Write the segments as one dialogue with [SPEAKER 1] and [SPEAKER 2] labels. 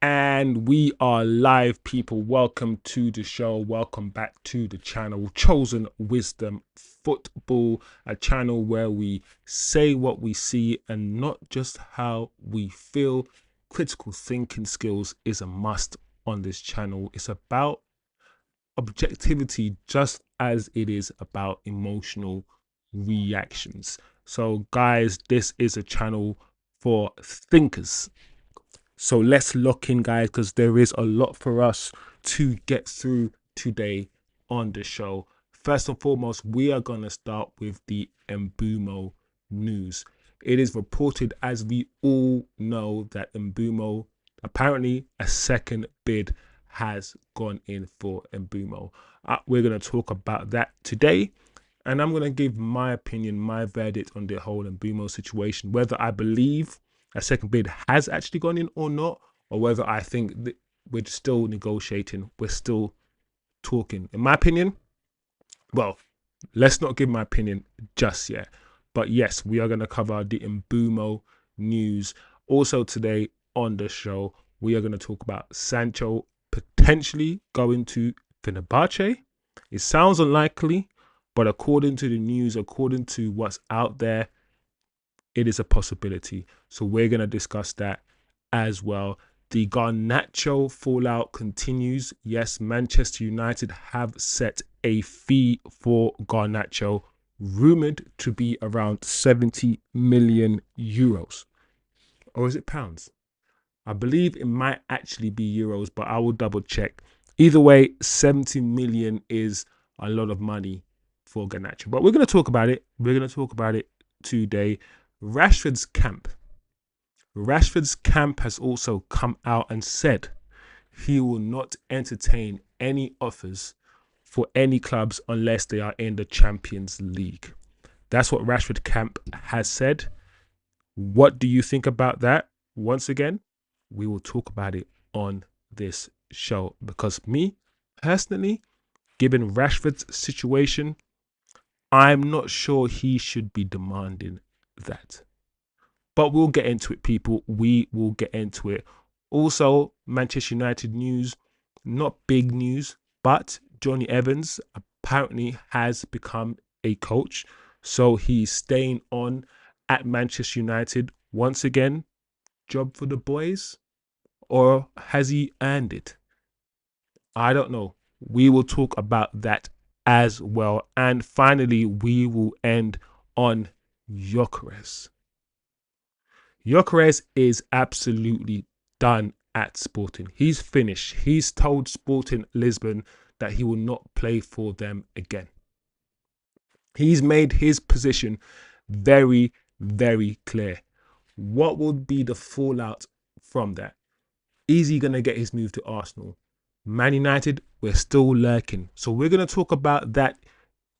[SPEAKER 1] And we are live, people. Welcome to the show. Welcome back to the channel, Chosen Wisdom Football, a channel where we say what we see and not just how we feel. Critical thinking skills is a must on this channel. It's about objectivity just as it is about emotional reactions. So, guys, this is a channel for thinkers. So let's lock in, guys, because there is a lot for us to get through today on the show. First and foremost, we are going to start with the Mbeumo news. It is reported, as we all know, that Mbeumo, apparently a second bid has gone in for Mbeumo. We're going to talk about that today. And I'm going to give my opinion, my verdict on the whole Mbeumo situation, whether I believe a second bid has actually gone in or not, or whether I think that we're still negotiating, we're still talking. In my opinion, well, let's not give my opinion just yet. But yes, we are going to cover the Mbeumo news. Also today on the show, we are going to talk about Sancho potentially going to Fenerbahce. It sounds unlikely, but according to the news, according to what's out there, it is a possibility. So we're going to discuss that as well. The Garnacho fallout continues. Yes, Manchester United have set a fee for Garnacho, rumored to be around 70 million euros. Or is it pounds? I believe it might actually be euros, but I will double check. Either way, 70 million is a lot of money for Garnacho. But we're going to talk about it. We're going to talk about it today. Rashford's camp has also come out and said he will not entertain any offers for any clubs unless they are in the Champions League. That's what Rashford camp has said. What do you think about that? Once again, we will talk about it on this show because me, personally, given Rashford's situation, I'm not sure he should be demanding that. But we'll get into it, people. We will get into it. Also, Manchester United news, not big news, but Johnny Evans apparently has become a coach. So he's staying on at Manchester United. Once again, job for the boys? Or has he earned it? I don't know. We will talk about that as well. And finally, we will end on Gyökeres. Gyökeres is absolutely done at Sporting. He's finished. He's told Sporting Lisbon that he will not play for them again. He's made his position very, very clear. What would be the fallout from that? Is he going to get his move to Arsenal? Man United, we're still lurking. So we're going to talk about that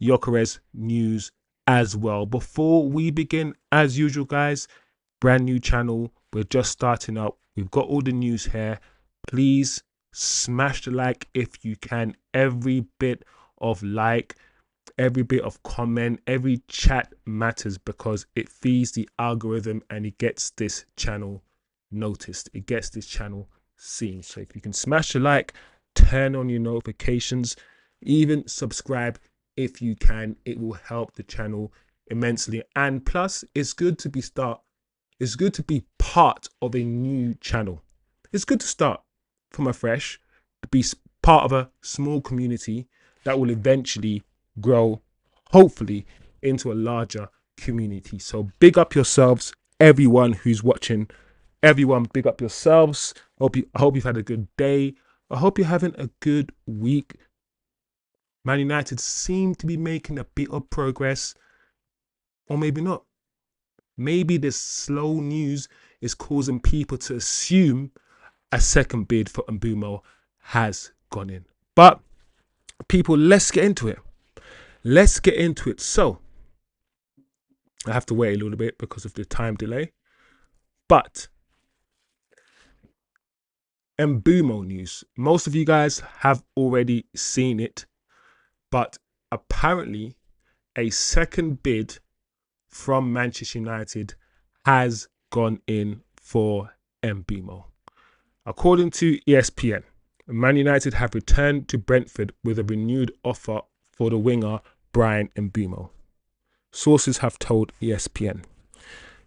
[SPEAKER 1] Gyökeres news as well. Before we begin, as usual, guys, brand new channel. We're just starting up. We've got all the news here. Please smash the like if you can. Every bit of like, every bit of comment, every chat matters because it feeds the algorithm and it gets this channel noticed. It gets this channel seen. So if you can smash the like, turn on your notifications, even subscribe if you can, it will help the channel immensely. And plus, it's good to be part of a new channel. It's good to start from afresh, to be part of a small community that will eventually grow, hopefully, into a larger community. So big up yourselves, everyone who's watching. Everyone, big up yourselves. I hope you've had a good day. I hope you're having a good week. Man United seem to be making a bit of progress, or maybe not. Maybe this slow news is causing people to assume a second bid for Mbeumo has gone in. But people, let's get into it. Let's get into it. So I have to wait a little bit because of the time delay. But Mbeumo news. Most of you guys have already seen it, but apparently a second bid from Manchester United has gone in for Mbeumo. According to ESPN, Man United have returned to Brentford with a renewed offer for the winger Brian Mbeumo. Sources have told ESPN.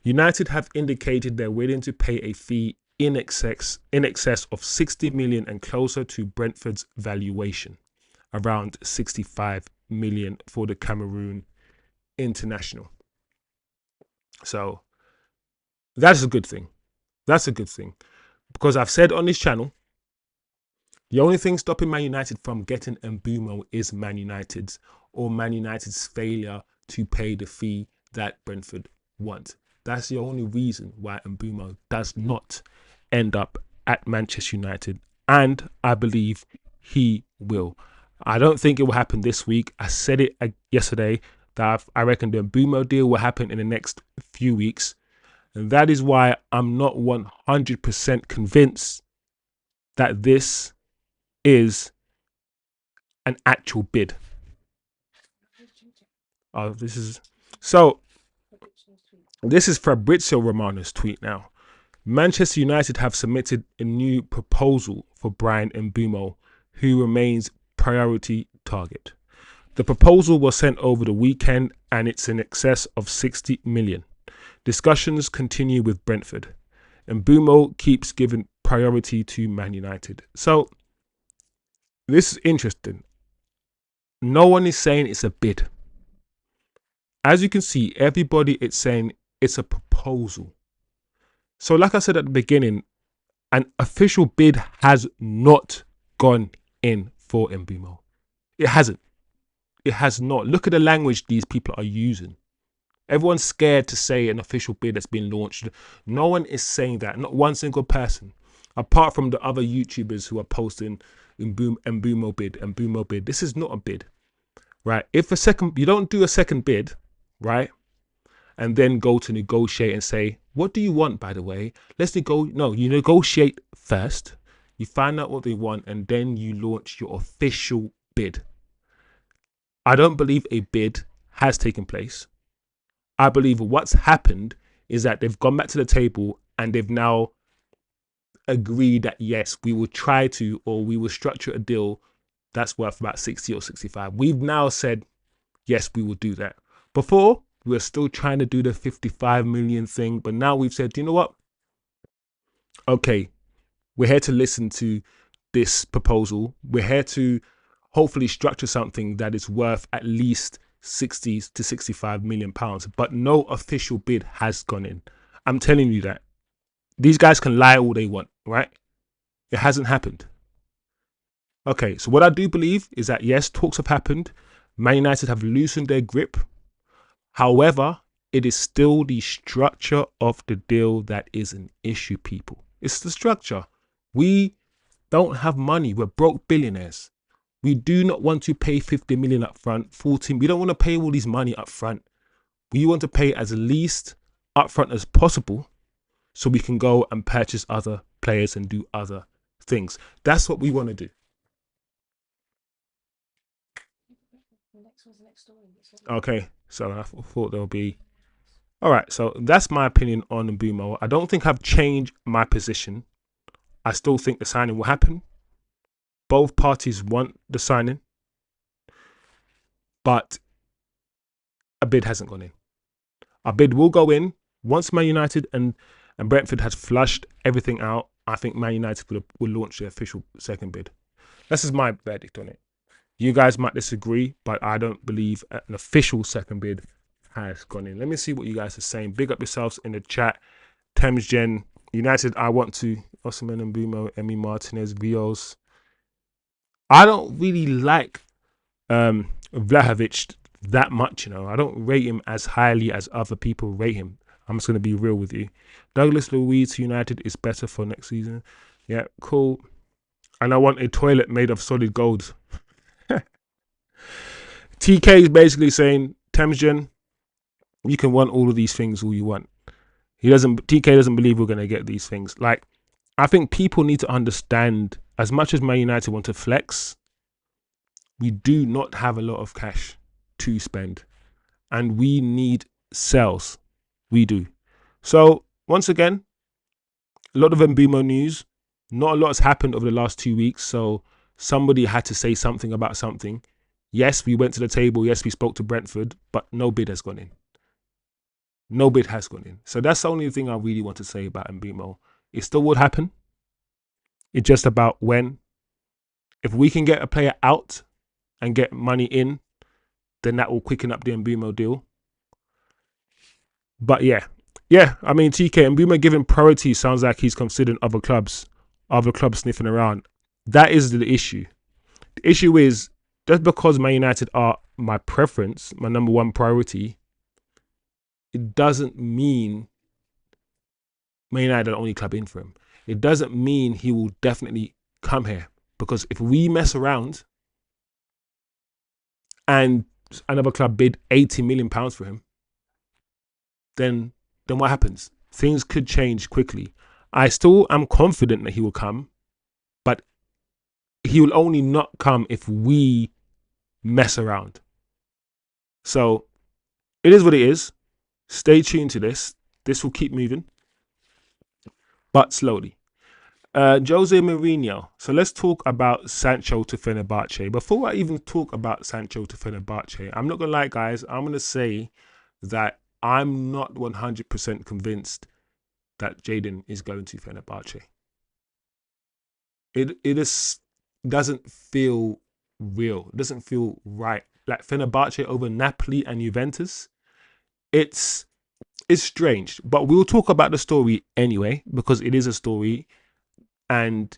[SPEAKER 1] United have indicated they're willing to pay a fee in excess of 60 million and closer to Brentford's valuation, around 65 million for the Cameroon international. So that's a good thing. That's a good thing. Because I've said on this channel, the only thing stopping Man United from getting Mbeumo is Man United's failure to pay the fee that Brentford want. That's the only reason why Mbeumo does not end up at Manchester United. And I believe he will. I don't think it will happen this week. I said it yesterday that I reckon the Mbeumo deal will happen in the next few weeks. And that is why I'm not 100% convinced that this is an actual bid. Oh, this is Fabrizio Romano's tweet now. Manchester United have submitted a new proposal for Brian Mbeumo, who remains priority target. The proposal was sent over the weekend and it's in excess of 60 million. Discussions continue with Brentford. Mbeumo keeps giving priority to Man United. So this is interesting. No one is saying it's a bid. As you can see, everybody it's saying it's a proposal. So like I said at the beginning, an official bid has not gone in for Mbeumo. It hasn't. It has not. Look at the language these people are using. Everyone's scared to say an official bid that's been launched. No one is saying that. Not one single person. Apart from the other YouTubers who are posting Mbeumo bid. This is not a bid. Right? If you don't do a second bid, right? And then go to negotiate and say, what do you want, by the way? You negotiate first. You find out what they want and then you launch your official bid. I don't believe a bid has taken place. I believe what's happened is that they've gone back to the table and they've now agreed that, yes, we will we will structure a deal that's worth about 60 or 65. We've now said, yes, we will do that. Before, we were still trying to do the 55 million thing, but now we've said, you know what? Okay, we're here to listen to this proposal. We're here to hopefully structure something that is worth at least 60 to 65 million pounds, but no official bid has gone in. I'm telling you that. These guys can lie all they want, right? It hasn't happened. Okay, so what I do believe is that, yes, talks have happened. Man United have loosened their grip. However, it is still the structure of the deal that is an issue, people. It's the structure. We don't have money. We're broke billionaires. We do not want to pay 50 million up front, 14. We don't want to pay all these money up front. We want to pay as least upfront as possible so we can go and purchase other players and do other things. That's what we want to do. Okay, so I thought there'll be... All right, so that's my opinion on Mbeumo. I don't think I've changed my position. I still think the signing will happen. Both parties want the signing, but a bid hasn't gone in. A bid will go in once Man United and Brentford has flushed everything out. I think Man United will launch the official second bid. This is my verdict on it. You guys might disagree, but I don't believe an official second bid has gone in. Let me see what you guys are saying. Big up yourselves in the chat. Thames Gen United, I want to. Osimhen, Mbeumo, Emi Martinez, Rios. I don't really like Vlahovic that much, I don't rate him as highly as other people rate him. I'm just going to be real with you. Douglas Luiz United is better for next season. Yeah, cool. And I want a toilet made of solid gold. TK is basically saying, Temsgen, you can want all of these things all you want. TK doesn't believe we're going to get these things. Like, I think people need to understand, as much as Man United want to flex, we do not have a lot of cash to spend. And we need sales. We do. So, once again, a lot of Mbeumo news. Not a lot has happened over the last 2 weeks, so somebody had to say something about something. Yes, we went to the table. Yes, we spoke to Brentford, but no bid has gone in. No bid has gone in. So that's the only thing I really want to say about Mbeumo. It still would happen. It's just about when. If we can get a player out and get money in, then that will quicken up the Mbeumo deal. But yeah. I mean, TK Mbeumo giving priority sounds like he's considering other clubs sniffing around. That is the issue. The issue is just because Man United are my preference, my number one priority, it doesn't mean Man United are the only club in for him. It doesn't mean he will definitely come here. Because if we mess around and another club bid £80 million for him, then what happens? Things could change quickly. I still am confident that he will come, but he will only not come if we mess around. So it is what it is. Stay tuned to this. This will keep moving, but slowly. Jose Mourinho. So let's talk about Sancho to Fenerbahce. Before I even talk about Sancho to Fenerbahce, I'm not going to lie, guys. I'm going to say that I'm not 100% convinced that Jadon is going to Fenerbahce. It doesn't feel real. It doesn't feel right. Like Fenerbahce over Napoli and Juventus. It's strange, but we'll talk about the story anyway because it is a story, and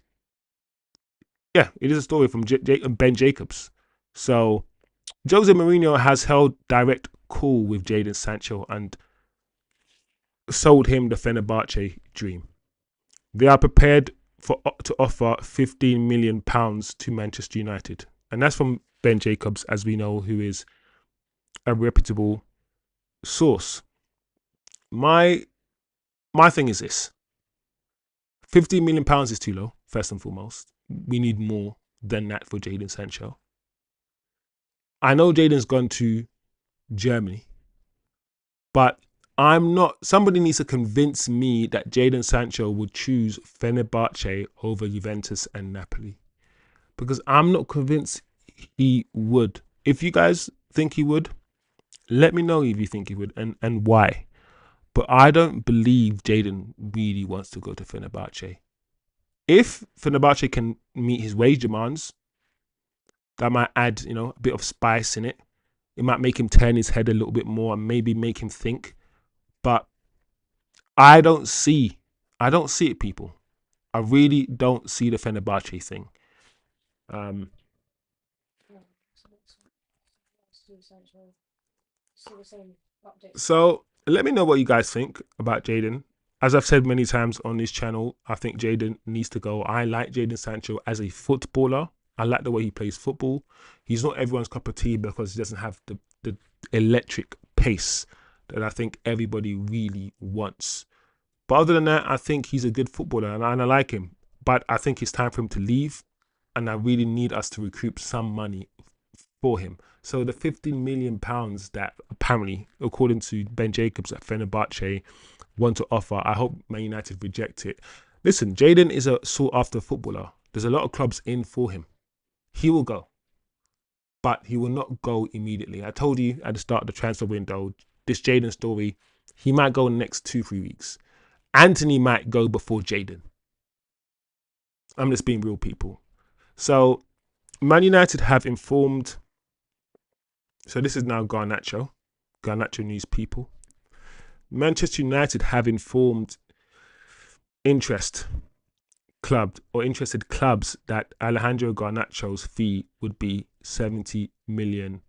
[SPEAKER 1] yeah, it is a story from Ben Jacobs. So Jose Mourinho has held direct call with Jadon Sancho and sold him the Fenerbahce dream. They are prepared to offer £15 million to Manchester United, and that's from Ben Jacobs, as we know, who is a reputable source. My thing is this: £15 million is too low. First and foremost, we need more than that for Jadon Sancho. I know Jadon's gone to Germany, but I'm not. Somebody needs to convince me that Jadon Sancho would choose Fenerbahce over Juventus and Napoli, because I'm not convinced he would. If you guys think he would, let me know if you think he would and why. But I don't believe Jadon really wants to go to Fenerbahce. If Fenerbahce can meet his wage demands, that might add, a bit of spice in it. It might make him turn his head a little bit more and maybe make him think. But I don't see it, people. I really don't see the Fenerbahce thing. Um, so let me know what you guys think about Jadon. As I've said many times on this channel, I think Jadon needs to go. I like Jadon Sancho as a footballer. I like the way he plays football. He's not everyone's cup of tea because he doesn't have the electric pace that I think everybody really wants. But other than that, I think he's a good footballer and I like him. But I think it's time for him to leave, and I really need us to recoup some money for him. So the £15 million that apparently, according to Ben Jacobs at Fenerbahce, want to offer, I hope Man United reject it. Listen, Jadon is a sought after footballer. There's a lot of clubs in for him. He will go, but he will not go immediately. I told you at the start of the transfer window, this Jadon story, he might go in the next 2-3 weeks. Anthony might go before Jadon. I'm just being real, people. So Man United have informed. So this is now Garnacho News, people. Manchester United have informed interested clubs that Alejandro Garnacho's fee would be £70 million.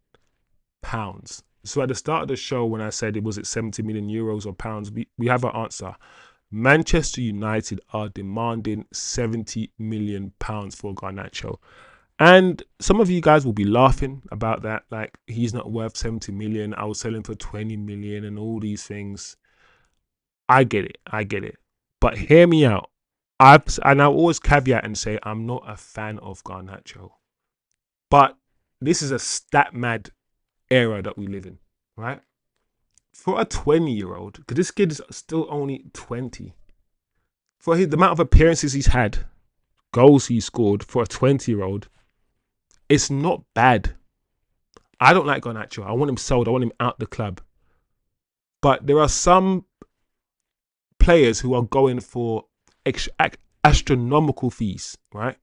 [SPEAKER 1] So at the start of the show, when I said it was at 70 million euros or pounds, we have our answer. Manchester United are demanding £70 million for Garnacho. And some of you guys will be laughing about that, like he's not worth 70 million. I will sell him for 20 million and all these things. I get it. But hear me out. And I'll always caveat and say I'm not a fan of Garnacho. But this is a stat mad era that we live in, right? For a 20-year-old, because this kid is still only 20, for the amount of appearances he's had, goals he scored for a 20-year-old, it's not bad. I don't like Garnacho. I want him sold. I want him out the club. But there are some players who are going for astronomical fees, right?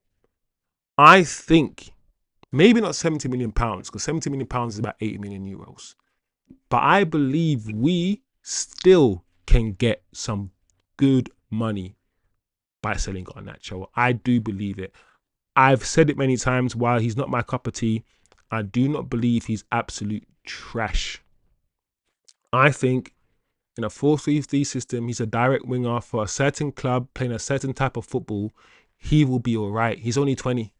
[SPEAKER 1] I think maybe not 70 million pounds, because 70 million pounds is about 80 million euros. But I believe we still can get some good money by selling Garnacho. I do believe it. I've said it many times. While he's not my cup of tea, I do not believe he's absolute trash. I think in a 4-3-3 system, he's a direct winger for a certain club playing a certain type of football. He will be all right. He's only 20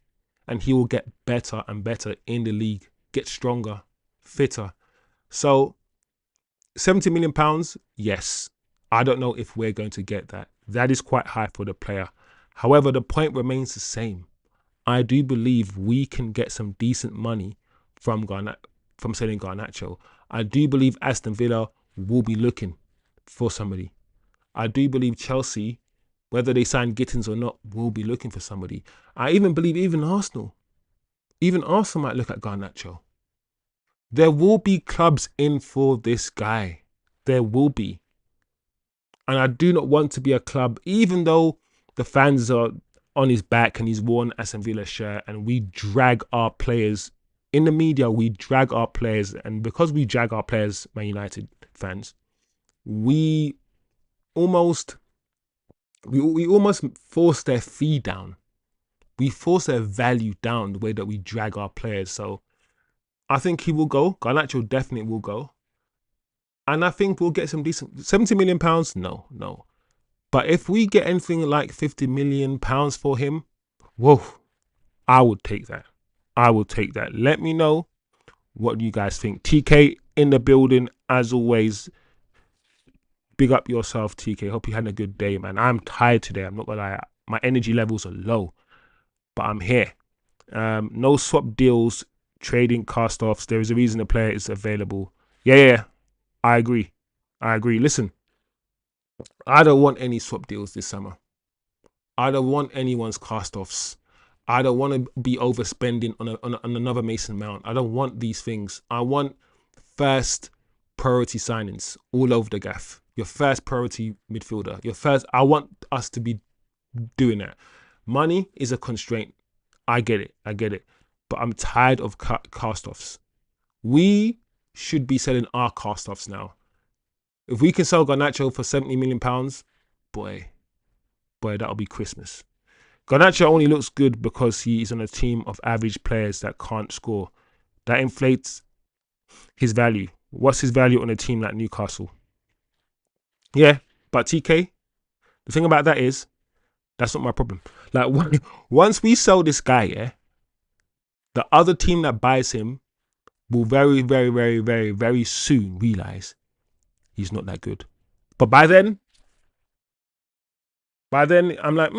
[SPEAKER 1] and he will get better and better in the league, get stronger, fitter. So 70 million pounds, yes. I don't know if we're going to get that. That is quite high for the player. However, the point remains the same. I do believe we can get some decent money from selling Garnacho. I do believe Aston Villa will be looking for somebody. I do believe Chelsea, whether they sign Gittins or not, will be looking for somebody. I even believe Arsenal might look at Garnacho. There will be clubs in for this guy. There will be. And I do not want to be a club, even though the fans are on his back and he's worn Aston Villa shirt and we drag our players in the media, we drag our players, and because we drag our players, Man United fans, we almost force their fee down. We force their value down the way that we drag our players. So I think he will go. Garnacho definitely will go. And I think we'll get some decent 70 million pounds. No. But if we get anything like 50 million pounds for him, whoa, I would take that. I will take that. Let me know what you guys think. TK in the building, as always. Big up yourself, TK. Hope you had a good day, man. I'm tired today. I'm not gonna lie. My energy levels are low, but I'm here. No swap deals, trading cast-offs. There is a reason the player is available. Yeah. I agree. Listen, I don't want any swap deals this summer. I don't want anyone's cast-offs. I don't want to be overspending on another Mason Mount. I don't want these things. I want first priority signings all over the gaff. Your first priority midfielder. I want us to be doing that. Money is a constraint. I get it. But I'm tired of cast-offs. We should be selling our cast-offs now. If we can sell Garnacho for 70 million pounds, boy, that'll be Christmas. Garnacho only looks good because he is on a team of average players that can't score. That inflates his value. What's his value on a team like Newcastle? Yeah, but TK, the thing about that is, that's not my problem. Like, once we sell this guy, yeah, the other team that buys him will very, very, very, very, very soon realize he's not that good. But by then, I'm like,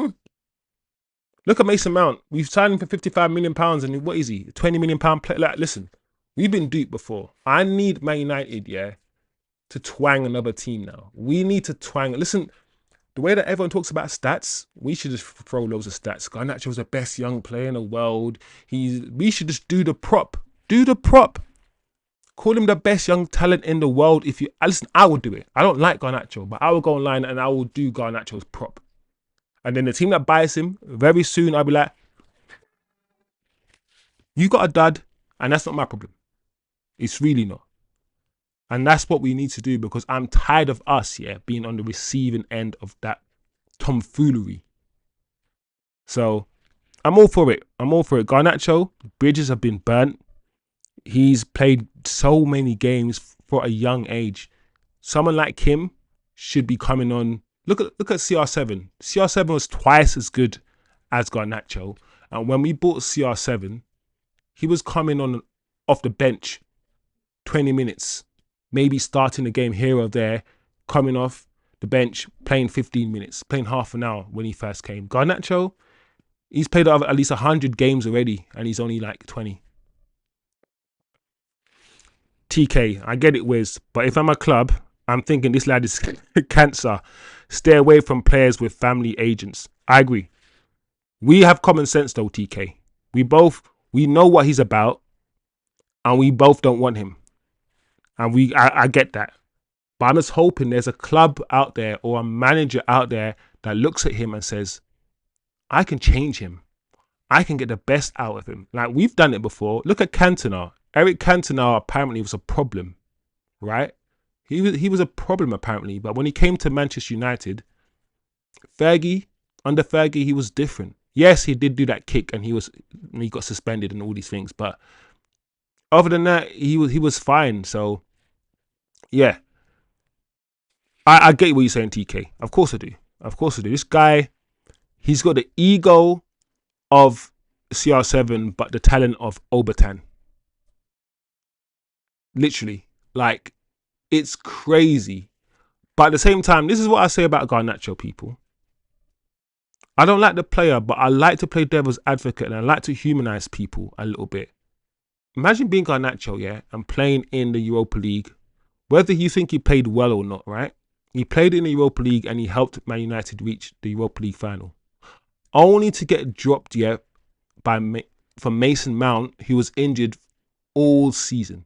[SPEAKER 1] look at Mason Mount. We've signed him for 55 million pounds, and what is he? 20 million pound player. Like, listen, we've been duped before. I need Man United, yeah, to twang another team now. We need to twang. Listen, the way that everyone talks about stats, we should just throw loads of stats. Garnacho was the best young player in the world. We should just do the prop. Do the prop. Call him the best young talent in the world. Listen, I would do it. I don't like Garnacho, but I will go online and I will do Garnacho's prop. And then the team that buys him, very soon I'll be like, you got a dud, and that's not my problem. It's really not. And that's what we need to do, because I'm tired of us, being on the receiving end of that tomfoolery. So I'm all for it. Garnacho, bridges have been burnt. He's played so many games for a young age. Someone like him should be coming on. Look at CR7. CR7 was twice as good as Garnacho. And when we bought CR7, he was coming on off the bench 20 minutes, maybe starting the game here or there, coming off the bench, playing 15 minutes, playing half an hour when he first came. Garnacho, he's played at least 100 games already, and he's only like 20. TK, I get it, Wiz, but if I'm a club, I'm thinking this lad is cancer. Stay away from players with family agents. I agree. We have common sense though, TK. We know what he's about, and we both don't want him. And I get that. But I'm just hoping there's a club out there or a manager out there that looks at him and says, I can change him. I can get the best out of him. Like we've done it before. Look at Cantona. Eric Cantona apparently was a problem, right? He was a problem apparently, but when he came to Manchester United, Fergie, under Fergie, he was different. Yes, he did do that kick and he got suspended and all these things, but other than that, he was fine. So yeah, I get what you're saying, TK. Of course I do. Of course I do. This guy, he's got the ego of CR7, but the talent of Obertan. Literally, like it's crazy. But at the same time, this is what I say about Garnacho, people. I don't like the player, but I like to play devil's advocate and I like to humanize people a little bit. Imagine being Garnacho, yeah, and playing in the Europa League, whether you think he played well or not, right? He played in the Europa League and he helped Man United reach the Europa League final, only to get dropped, yeah, from Mason Mount, who was injured all season.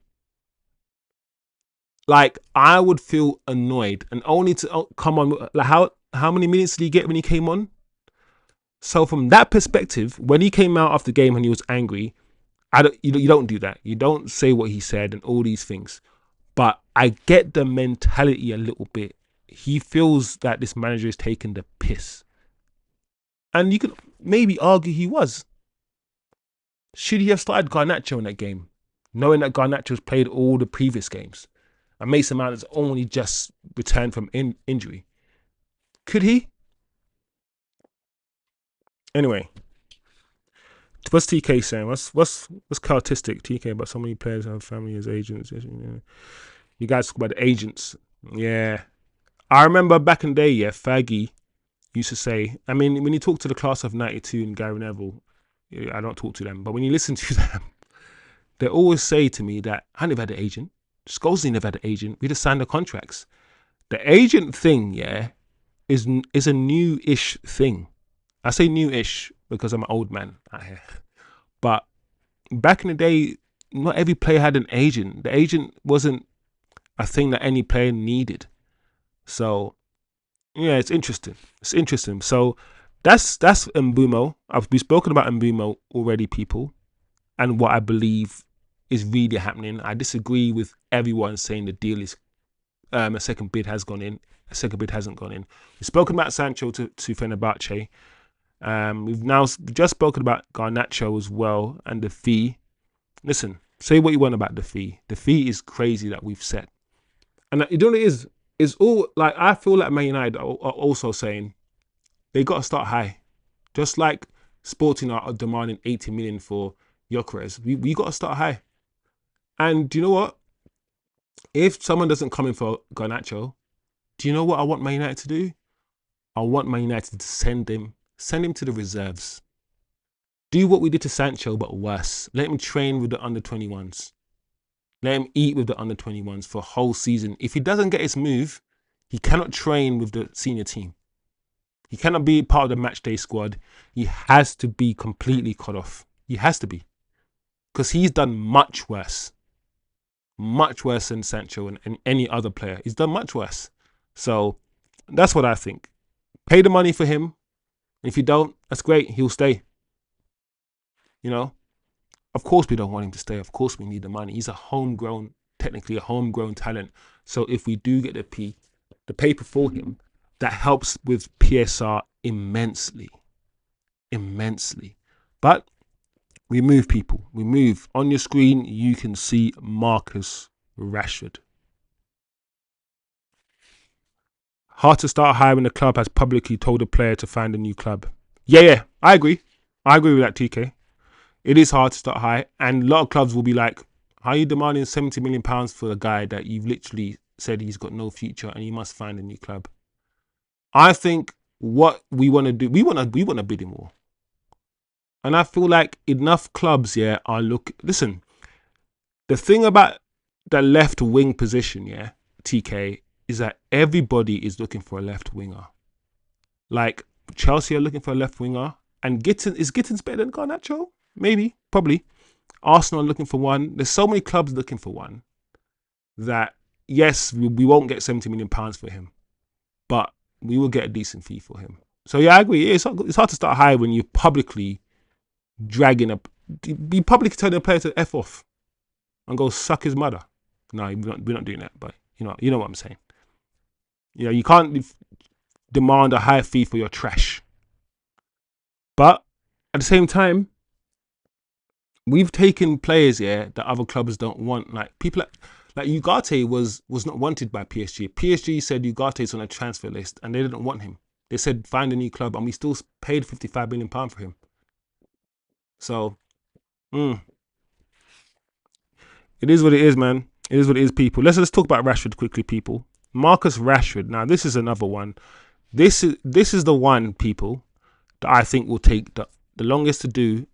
[SPEAKER 1] Like I would feel annoyed, and only to come on. Like how many minutes did he get when he came on? So from that perspective, when he came out after the game and he was angry, you don't do that. You don't say what he said and all these things. But I get the mentality a little bit. He feels that this manager is taking the piss. And you could maybe argue he was. Should he have started Garnacho in that game, knowing that Garnacho's played all the previous games? And Mason Mount has only just returned from injury. Could he? Anyway, what's TK saying? What's characteristic TK about so many players have family as agents? You guys talk about the agents. Yeah. I remember back in the day, yeah, Fergie used to say, I mean, when you talk to the class of 92 and Gary Neville, I don't talk to them, but when you listen to them, they always say to me that I never had an agent. Scholes never had an agent. We just signed the contracts. The agent thing, yeah, is a new-ish thing. I say new-ish because I'm an old man out here. But back in the day, not every player had an agent. The agent wasn't a thing that any player needed. So yeah, it's interesting. It's interesting. So that's Mbeumo. We've spoken about Mbeumo already, people, and what I believe is really happening. I disagree with everyone saying the deal is a second bid has gone in, a second bid hasn't gone in. We've spoken about Sancho to Fenerbahce. We've just spoken about Garnacho as well and the fee. Listen, say what you want about the fee. The fee is crazy that we've set. And you know what it is? It's all like I feel like Man United are also saying they got to start high. Just like Sporting are demanding 80 million for Gyökeres. We got to start high. And do you know what? If someone doesn't come in for Garnacho, do you know what I want Man United to do? I want Man United to send him to the reserves. Do what we did to Sancho, but worse. Let him train with the under-21s. Let him eat with the under-21s for a whole season. If he doesn't get his move, he cannot train with the senior team. He cannot be part of the match day squad. He has to be completely cut off. He has to be. Because he's done much worse. Much worse than Sancho and any other player. He's done much worse. So that's what I think. Pay the money for him. If you don't, that's great. He'll stay. You know? Of course we don't want him to stay. Of course we need the money. He's technically a homegrown talent. So if we do get the paper for him, that helps with PSR immensely. Immensely. But we move, people. We move. On your screen, you can see Marcus Rashford. Hard to start high when the club has publicly told the player to find a new club. Yeah, I agree. I agree with that, TK. It is hard to start high, and a lot of clubs will be like, how are you demanding £70 million for a guy that you've literally said he's got no future and he must find a new club? I think what we want to do, we want to bid him more. And I feel like enough clubs, yeah, listen, the thing about the left wing position, yeah, TK, is that everybody is looking for a left winger. Like Chelsea are looking for a left winger, And Gittins better than Garnacho? Maybe, probably. Arsenal are looking for one. There's so many clubs looking for one that yes, we won't get £70 million for him, but we will get a decent fee for him. So yeah, I agree. It's hard to start high when you're publicly dragging up, be publicly telling a player to f off and go suck his mother. No, we're not doing that. But you know what I'm saying. You can't demand a high fee for your trash. But at the same time, we've taken players here that other clubs don't want. Like people like Ugarte was not wanted by PSG. PSG said Ugarte's on a transfer list and they didn't want him. They said find a new club, and we still paid £55 million for him. So it is what it is, man. It is what it is, people. Let's talk about Rashford quickly, people. Marcus Rashford. Now this is another one. This is the one, people, that I think will take the longest to do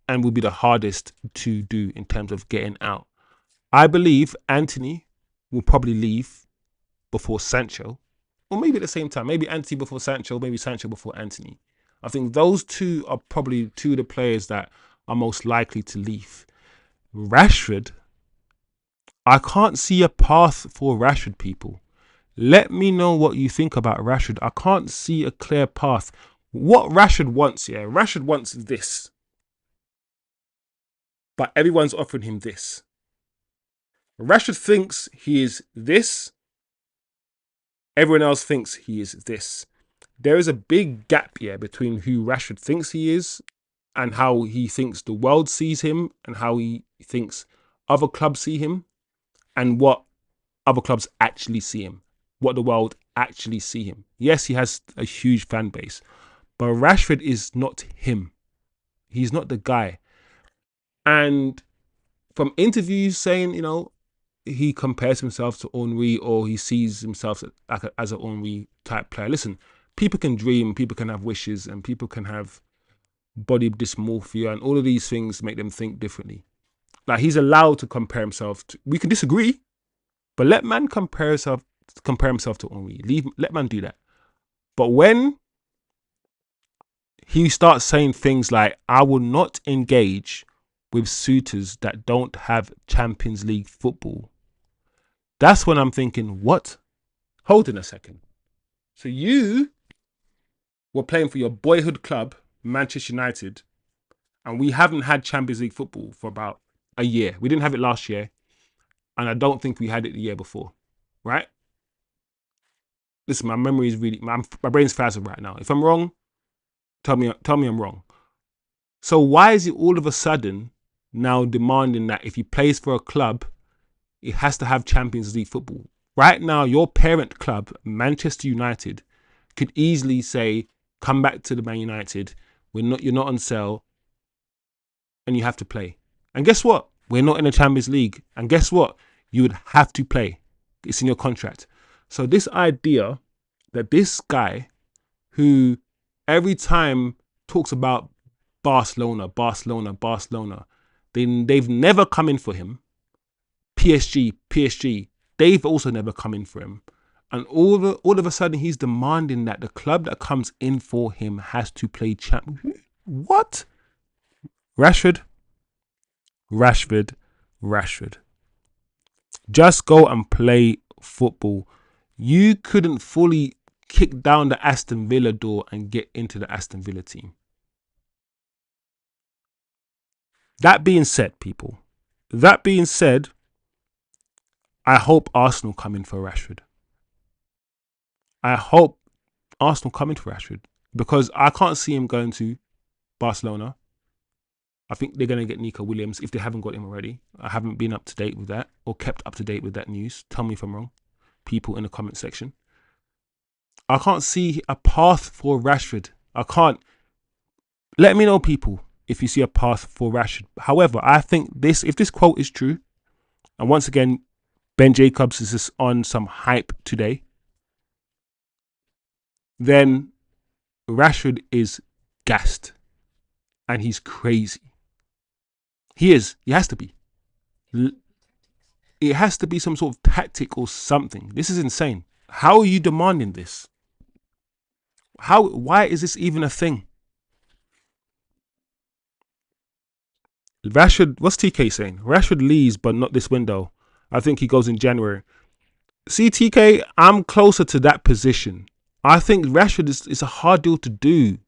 [SPEAKER 1] and will be the hardest to do in terms of getting out. I believe Anthony will probably leave before Sancho, or maybe at the same time. Maybe Anthony before Sancho, maybe Sancho before Anthony. I think those two are probably two of the players that are most likely to leave. Rashford, I can't see a path for Rashford, people. Let me know what you think about Rashford. I can't see a clear path. What Rashford wants, yeah, Rashford wants this. But everyone's offering him this. Rashford thinks he is this. Everyone else thinks he is this. There is a big gap here between who Rashford thinks he is and how he thinks the world sees him and how he thinks other clubs see him and what other clubs actually see him, what the world actually see him. Yes, he has a huge fan base, but Rashford is not him. He's not the guy. And from interviews saying, he compares himself to Henry or he sees himself as an Henry type player. Listen, people can dream, people can have wishes, and people can have body dysmorphia, and all of these things make them think differently. Like, he's allowed to compare himself to, we can disagree, but let man compare himself to Henry. Let man do that. But when he starts saying things like, I will not engage with suitors that don't have Champions League football, that's when I'm thinking, what? Hold on a second. So you were playing for your boyhood club, Manchester United, and we haven't had Champions League football for about a year. We didn't have it last year, and I don't think we had it the year before, right? Listen, my memory is really, my brain's frazzled right now. If I'm wrong, tell me I'm wrong. So why is it all of a sudden now demanding that if he plays for a club, it has to have Champions League football? Right now, your parent club, Manchester United, could easily say, come back to the Man United. You're not on sale, and you have to play. And guess what? We're not in the Champions League. And guess what? You would have to play. It's in your contract. So this idea that this guy who every time talks about Barcelona, they've never come in for him. PSG, they've also never come in for him. And all of a sudden, he's demanding that the club that comes in for him has to play champ. What? Rashford. Just go and play football. You couldn't fully kick down the Aston Villa door and get into the Aston Villa team. That being said, people, I hope Arsenal come in for Rashford. I hope Arsenal come in for Rashford because I can't see him going to Barcelona. I think they're going to get Nico Williams if they haven't got him already. I haven't been up to date with that or kept up to date with that news. Tell me if I'm wrong, people in the comment section. I can't see a path for Rashford. I can't. Let me know, people, if you see a path for Rashford. However, I think if this quote is true, and once again, Ben Jacobs is just on some hype today, then Rashford is gassed and he's crazy. He is. He has to be. It has to be some sort of tactic or something. This is insane. How are you demanding this? Why is this even a thing? Rashford, what's TK saying? Rashford leaves, but not this window. I think he goes in January. See, TK, I'm closer to that position. I think Rashford is a hard deal to do.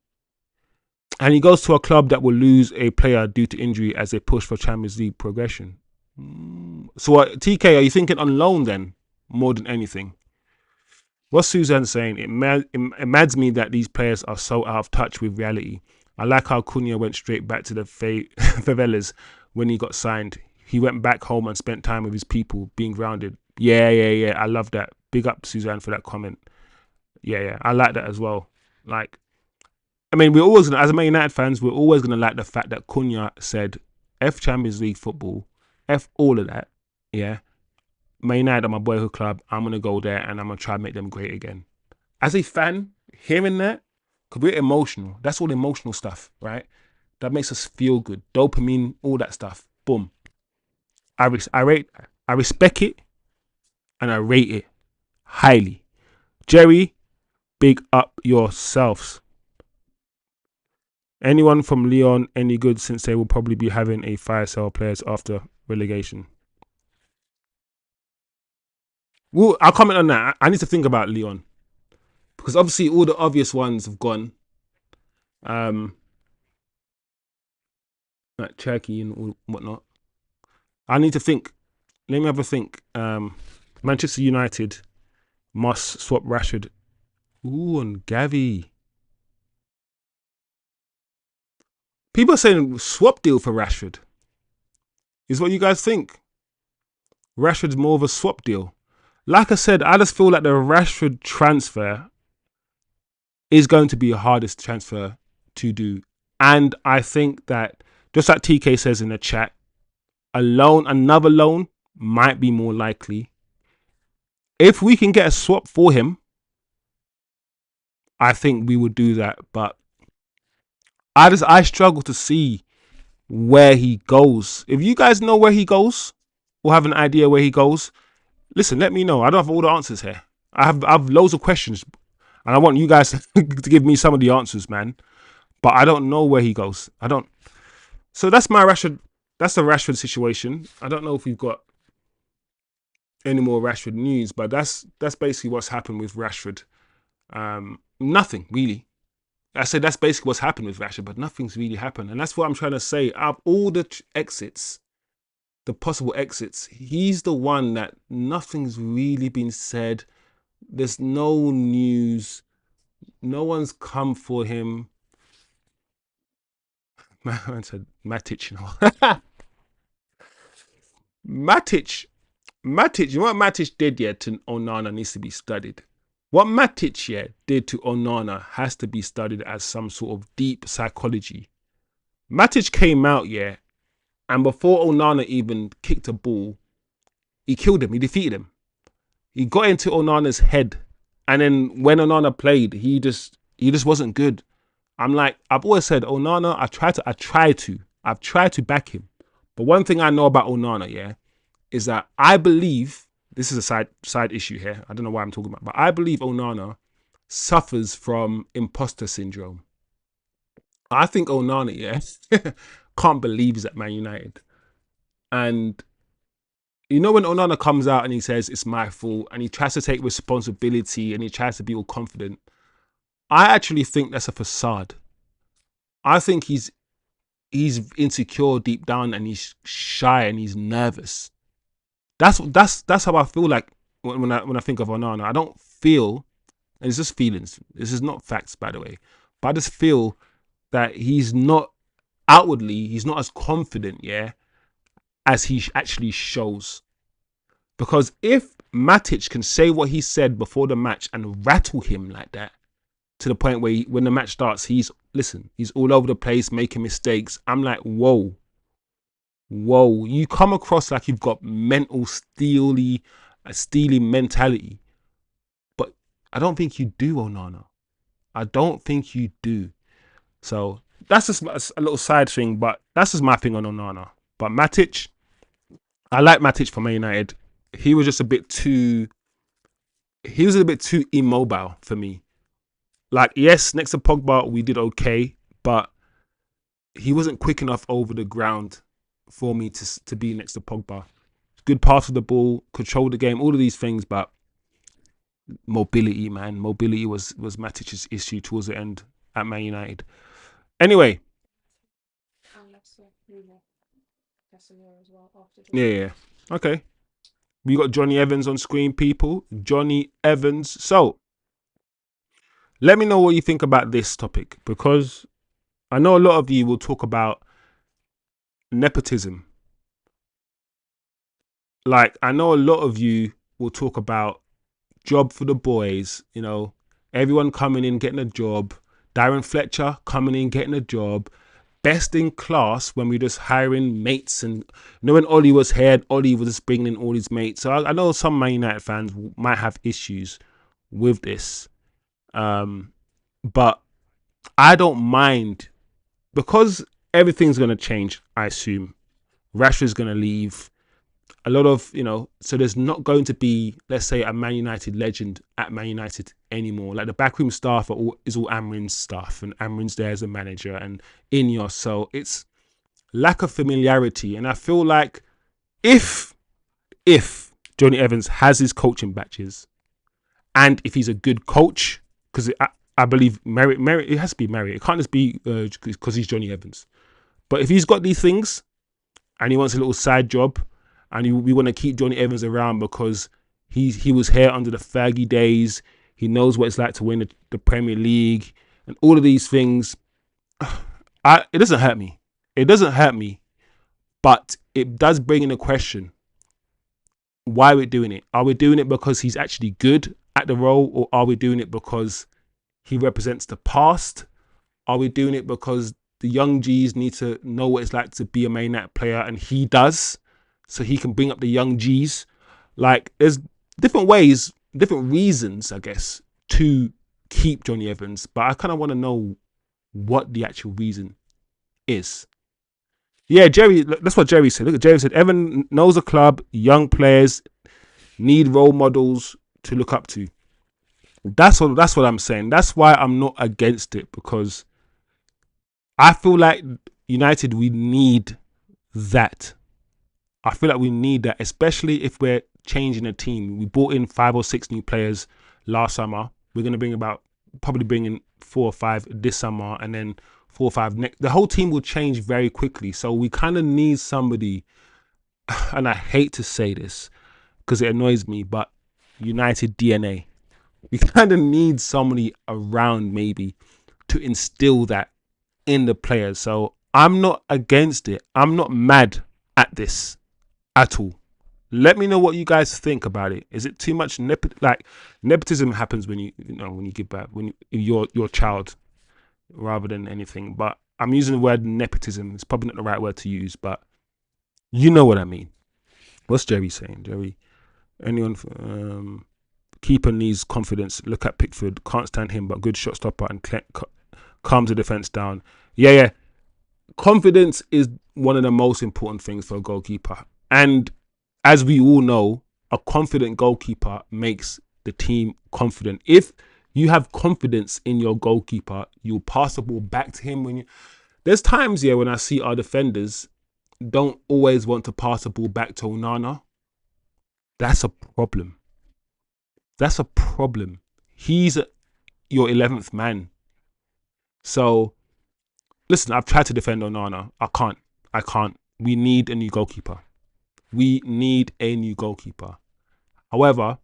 [SPEAKER 1] And he goes to a club that will lose a player due to injury as they push for Champions League progression. So, TK, are you thinking on loan then, more than anything? What's Suzanne saying? It mads me that these players are so out of touch with reality. I like how Cunha went straight back to the favelas when he got signed. He went back home and spent time with his people, being grounded. Yeah, yeah, yeah. I love that. Big up Suzanne for that comment. Yeah, yeah. I like that as well. Like, I mean, we're always gonna, as Man United fans, we're always gonna like the fact that Cunha said, "F Champions League football, F all of that." Yeah, Man United are my boyhood club. I'm gonna go there and I'm gonna try and make them great again. As a fan, hearing that, because we're emotional. That's all emotional stuff, right? That makes us feel good. Dopamine, all that stuff. Boom. I respect it, and I rate it highly. Jerry, big up yourselves. Anyone from Leon any good, since they will probably be having a fire sale players after relegation? Well, I'll comment on that. I need to think about Leon because obviously all the obvious ones have gone. Um, like Turkey and all, whatnot. I need to think. Let me have a think. Manchester United must swap Rashford. Ooh, and Gavi. People are saying swap deal for Rashford. Is what you guys think? Rashford's more of a swap deal. Like I said, I just feel like the Rashford transfer is going to be the hardest transfer to do. And I think that, just like TK says in the chat, another loan might be more likely. If we can get a swap for him, I think we would do that. But I struggle to see where he goes. If you guys know where he goes or have an idea where he goes, listen, let me know. I don't have all the answers here. I have loads of questions, and I want you guys to give me some of the answers, man. But I don't know where he goes. I don't. So that's my Rashford. That's the Rashford situation. I don't know if we've got any more Rashford news, but that's basically what's happened with Rashford. Nothing really. I said that's basically what's happened with Rashford, but nothing's really happened, and that's what I'm trying to say. Out of all the exits, the possible exits, he's the one that nothing's really been said. There's no news. No one's come for him. Man said Matic, you know. Matic, you know what Matic did, yeah, to Onana needs to be studied. What Matic, yeah, did to Onana has to be studied as some sort of deep psychology. Matic came out, yeah, and before Onana even kicked a ball, he killed him. He defeated him. He got into Onana's head, and then when Onana played, he just wasn't good. I'm like, I've always said Onana. I've tried to back him. But one thing I know about Onana, yeah, is that I believe this is a side issue here. I don't know why I'm talking about, but I believe Onana suffers from imposter syndrome. I think Onana, yeah, can't believe he's at Man United. And you know when Onana comes out and he says it's my fault and he tries to take responsibility and he tries to be all confident, I actually think that's a facade. I think he's insecure deep down and he's shy and he's nervous. That's how I feel like when I think of Onana. I don't feel, and it's just feelings. This is not facts, by the way, but I just feel that he's not outwardly, he's not as confident, yeah, as he actually shows. Because if Matic can say what he said before the match and rattle him like that to the point where when the match starts, he's all over the place making mistakes. I'm like, whoa, you come across like you've got mental steely mentality, but I don't think you do, Onana. I don't think you do. So that's just a little side thing, but that's just my thing on Onana. But Matic, I like Matic for Man United. He was just a bit too. He was a bit too immobile for me. Like, yes, next to Pogba, we did okay, but he wasn't quick enough over the ground. for me to be next to Pogba. Good pass of the ball, control the game, all of these things, but mobility, man, mobility was Matic's issue towards the end at Man United. Anyway, yeah. Okay, we got Johnny Evans on screen, people. Johnny Evans. So let me know what you think about this topic, because I know a lot of you will talk about nepotism. Like, I know a lot of you will talk about job for the boys, everyone coming in, getting a job. Darren Fletcher coming in, getting a job. Best in class when we just hiring mates. And when Ollie was here, Ollie was just bringing in all his mates. So I know some Man United fans might have issues with this. But I don't mind, because everything's going to change, I assume. Rashford's going to leave. A lot of, so there's not going to be, let's say, a Man United legend at Man United anymore. Like, the backroom staff is all Amrin's staff, and Amrin's there as a manager, and Ineos. So it's lack of familiarity. And I feel like if Johnny Evans has his coaching badges, and if he's a good coach, because I believe merit, it has to be merit. It can't just be because he's Johnny Evans. But if he's got these things and he wants a little side job, and we want to keep Johnny Evans around because he was here under the Fergie days, he knows what it's like to win the Premier League and all of these things, it doesn't hurt me. It doesn't hurt me, but it does bring in a question. Why are we doing it? Are we doing it because he's actually good at the role, or are we doing it because he represents the past? Are we doing it because the young G's need to know what it's like to be a Man United player, and he does, so he can bring up the young G's? Like, there's different ways, different reasons, I guess, to keep Johnny Evans, but I kind of want to know what the actual reason is. Yeah, Jerry, that's what Jerry said. Look, Jerry said, Evan knows the club, young players need role models to look up to. That's what I'm saying. That's why I'm not against it, because I feel like United, we need that. I feel like we need that, especially if we're changing a team. We brought in 5 or 6 new players last summer. We're going to probably bring in 4 or 5 this summer, and then 4 or 5 next. The whole team will change very quickly. So we kind of need somebody, and I hate to say this because it annoys me, but United DNA. We kind of need somebody around, maybe, to instill that in the players. So I'm not against it. I'm not mad at this at all. Let me know what you guys think about it. Is it too much nepotism happens when when you give back, when your child, rather than anything. But I'm using the word nepotism. It's probably not the right word to use, but you know what I mean. What's Jerry saying? Jerry, anyone? Keeper needs confidence. Look at Pickford. Can't stand him, but good shot stopper and calms the defense down. Yeah. Confidence is one of the most important things for a goalkeeper. And as we all know, a confident goalkeeper makes the team confident. If you have confidence in your goalkeeper, you'll pass the ball back to him. There's times when I see our defenders don't always want to pass the ball back to Onana. That's a problem. That's a problem. He's your 11th man. So, listen, I've tried to defend Onana. I can't. We need a new goalkeeper. We need a new goalkeeper. However,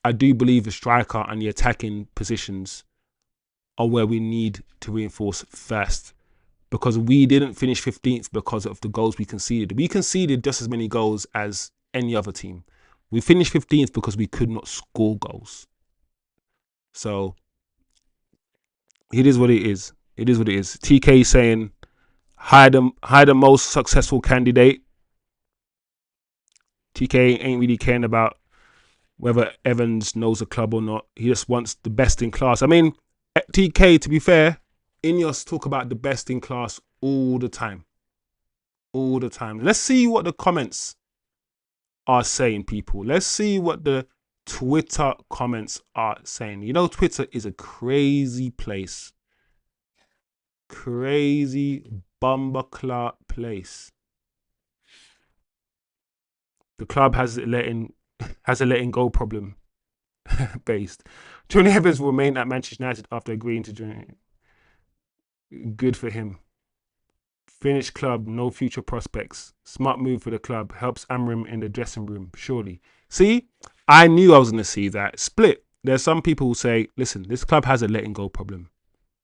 [SPEAKER 1] I do believe the striker and the attacking positions are where we need to reinforce first, because we didn't finish 15th because of the goals we conceded. We conceded just as many goals as any other team. We finished 15th because we could not score goals. So it is what it is. It is what it is. TK saying, hire the most successful candidate. TK ain't really caring about whether Evans knows the club or not. He just wants the best in class. I mean, TK, to be fair, Ineos talk about the best in class all the time. All the time. Let's see what the comments are saying, people. Let's see what the Twitter comments are saying. Twitter is a crazy place. Crazy bumbleclot place. The club has a letting go problem based. Johnny Evans will remain at Manchester United after agreeing to join. Good for him. Finished club, no future prospects. Smart move for the club. Helps Amram in the dressing room, surely. See, I knew I was going to see that split. There's some people who say, listen, this club has a letting go problem.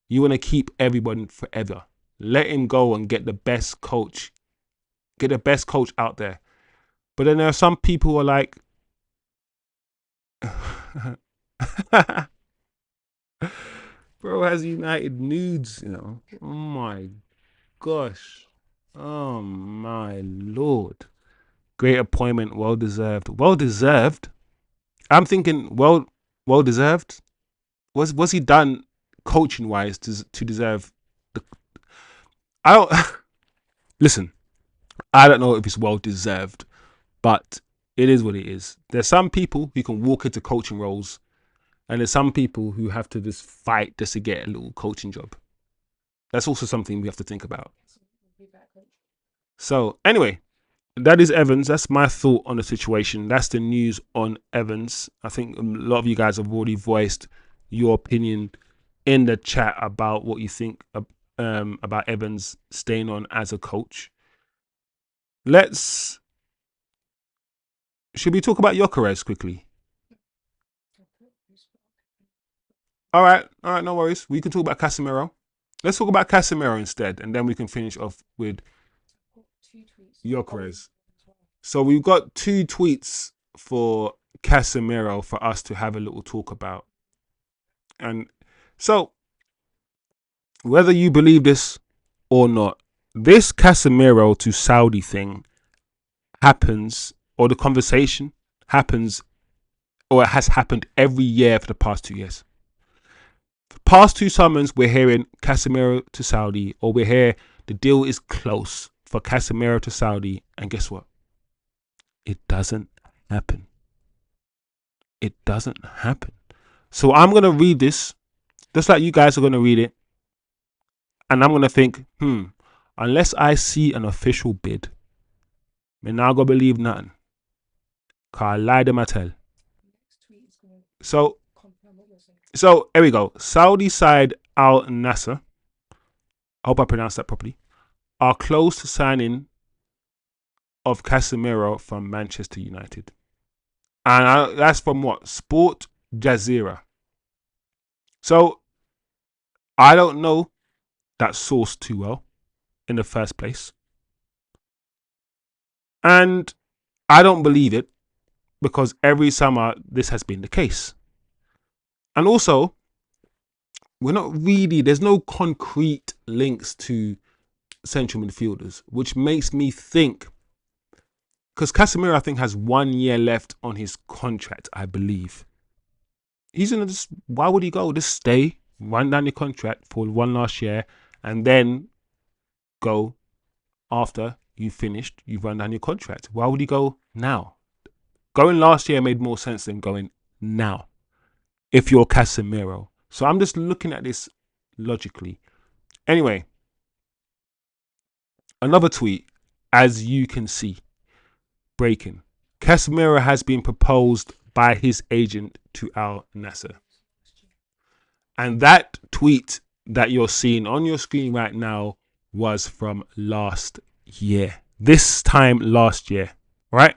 [SPEAKER 1] You want to keep everyone forever. Let him go and get the best coach. Get the best coach out there. But then there are some people who are like, bro has United nudes, you know. Oh my gosh. Oh my lord. Great appointment, well deserved. Well deserved. I'm thinking, well deserved. Was he done coaching wise to deserve the? I don't listen. I don't know if it's well deserved, but it is what it is. There's some people who can walk into coaching roles, and there's some people who have to just fight just to get a little coaching job. That's also something we have to think about. So anyway, that is Evans. That's my thought on the situation. That's the news on Evans. I think a lot of you guys have already voiced your opinion in the chat about what you think about Evans staying on as a coach. Should we talk about Gyökeres quickly? All right, no worries. We can talk about Casemiro. Let's talk about Casemiro instead, and then we can finish off with Gyökeres. So we've got 2 tweets for Casemiro for us to have a little talk about. And so, whether you believe this or not, this Casemiro to Saudi thing happens, or the conversation happens, or it has happened every year for the past 2 years. For the past 2 summers, we're hearing Casemiro to Saudi, or we're here, the deal is close for Casemiro to Saudi, and guess what? It doesn't happen. It doesn't happen. So I'm going to read this, just like you guys are going to read it, and I'm going to think, unless I see an official bid, I'm not going to believe nothing. Because I lie to my tell. So here we go. Saudi side Al Nasser, I hope I pronounced that properly, are close to signing of Casemiro from Manchester United. And that's from what? Sport Jazeera. So I don't know that source too well in the first place. And I don't believe it because every summer this has been the case. And also, there's no concrete links to central midfielders, which makes me think, because Casemiro, I think, has 1 year left on his contract, I believe. He's going to why would he go? Just stay, run down your contract for one last year, and then go after you've run down your contract. Why would he go now? Going last year made more sense than going now, if you're Casemiro. So I'm just looking at this logically. Anyway, another tweet, as you can see, breaking. Casemiro has been proposed by his agent to Al Nasser. And that tweet that you're seeing on your screen right now was from last year. This time last year, right?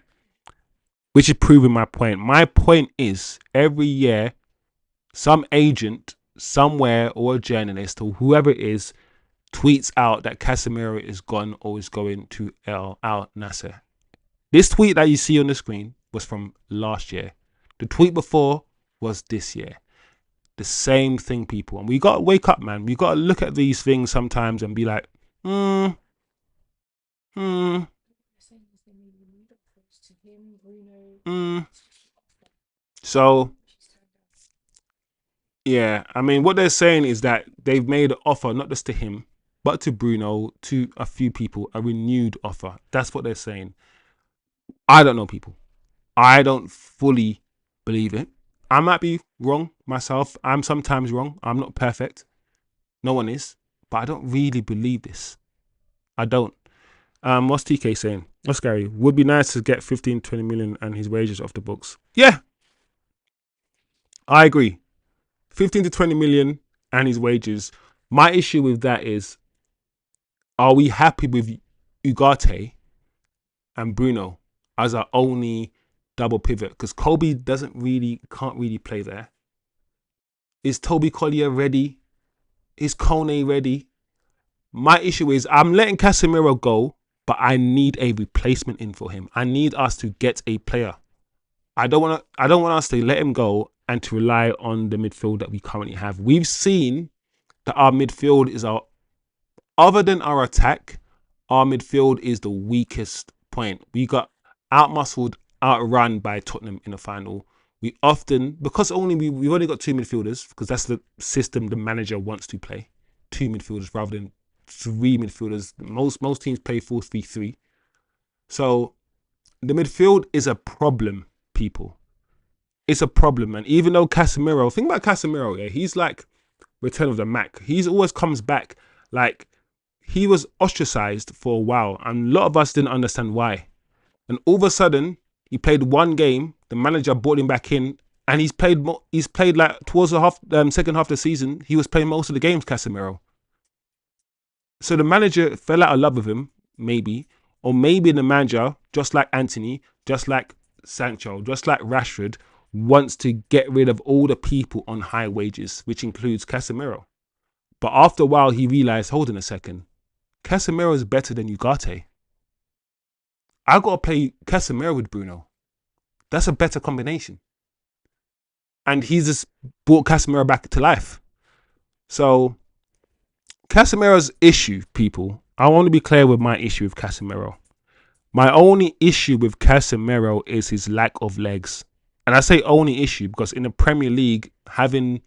[SPEAKER 1] Which is proving my point. My point is, every year, some agent somewhere or a journalist or whoever it is tweets out that Casemiro is gone or is going to Al Nasser. This tweet that you see on the screen was from last year. The tweet before was this year. The same thing, people. And we got to wake up, man. We got to look at these things sometimes and be like, So, yeah, I mean, what they're saying is that they've made an offer, not just to him, but to Bruno, to a few people, a renewed offer. That's what they're saying. I don't know, people. I don't fully believe it. I might be wrong myself. I'm sometimes wrong. I'm not perfect. No one is. But I don't really believe this. I don't. What's TK saying? That's scary. Would be nice to get 15, 20 million and his wages off the books. Yeah, I agree. 15 to 20 million and his wages. My issue with that is, are we happy with Ugarte and Bruno as our only double pivot? Because Kobe can't really play there. Is Toby Collier ready? Is Kone ready? My issue is I'm letting Casemiro go, but I need a replacement in for him. I need us to get a player. I don't want us to let him go and to rely on the midfield that we currently have. We've seen that our midfield is other than our attack, our midfield is the weakest point. We got outmuscled, outrun by Tottenham in the final. We often, because we've only got two midfielders, because that's the system the manager wants to play. Two midfielders rather than three midfielders. Most teams play 4-3-3. So the midfield is a problem, people. It's a problem. And even though Casemiro, think about Casemiro, yeah, he's like Return of the Mac. He's always comes back. Like, he was ostracized for a while, and a lot of us didn't understand why. And all of a sudden, he played one game. The manager brought him back in, and he's played. He's played like towards the second half of the season. He was playing most of the games, Casemiro. So the manager fell out of love with him, maybe, or maybe the manager, just like Anthony, just like Sancho, just like Rashford, wants to get rid of all the people on high wages, which includes Casemiro. But after a while, he realized, hold on a second, Casemiro is better than Ugarte. I got to play Casemiro with Bruno. That's a better combination. And he's just brought Casemiro back to life. So Casemiro's issue, people, I want to be clear with my issue with Casemiro. My only issue with Casemiro is his lack of legs. And I say only issue because in the Premier League, having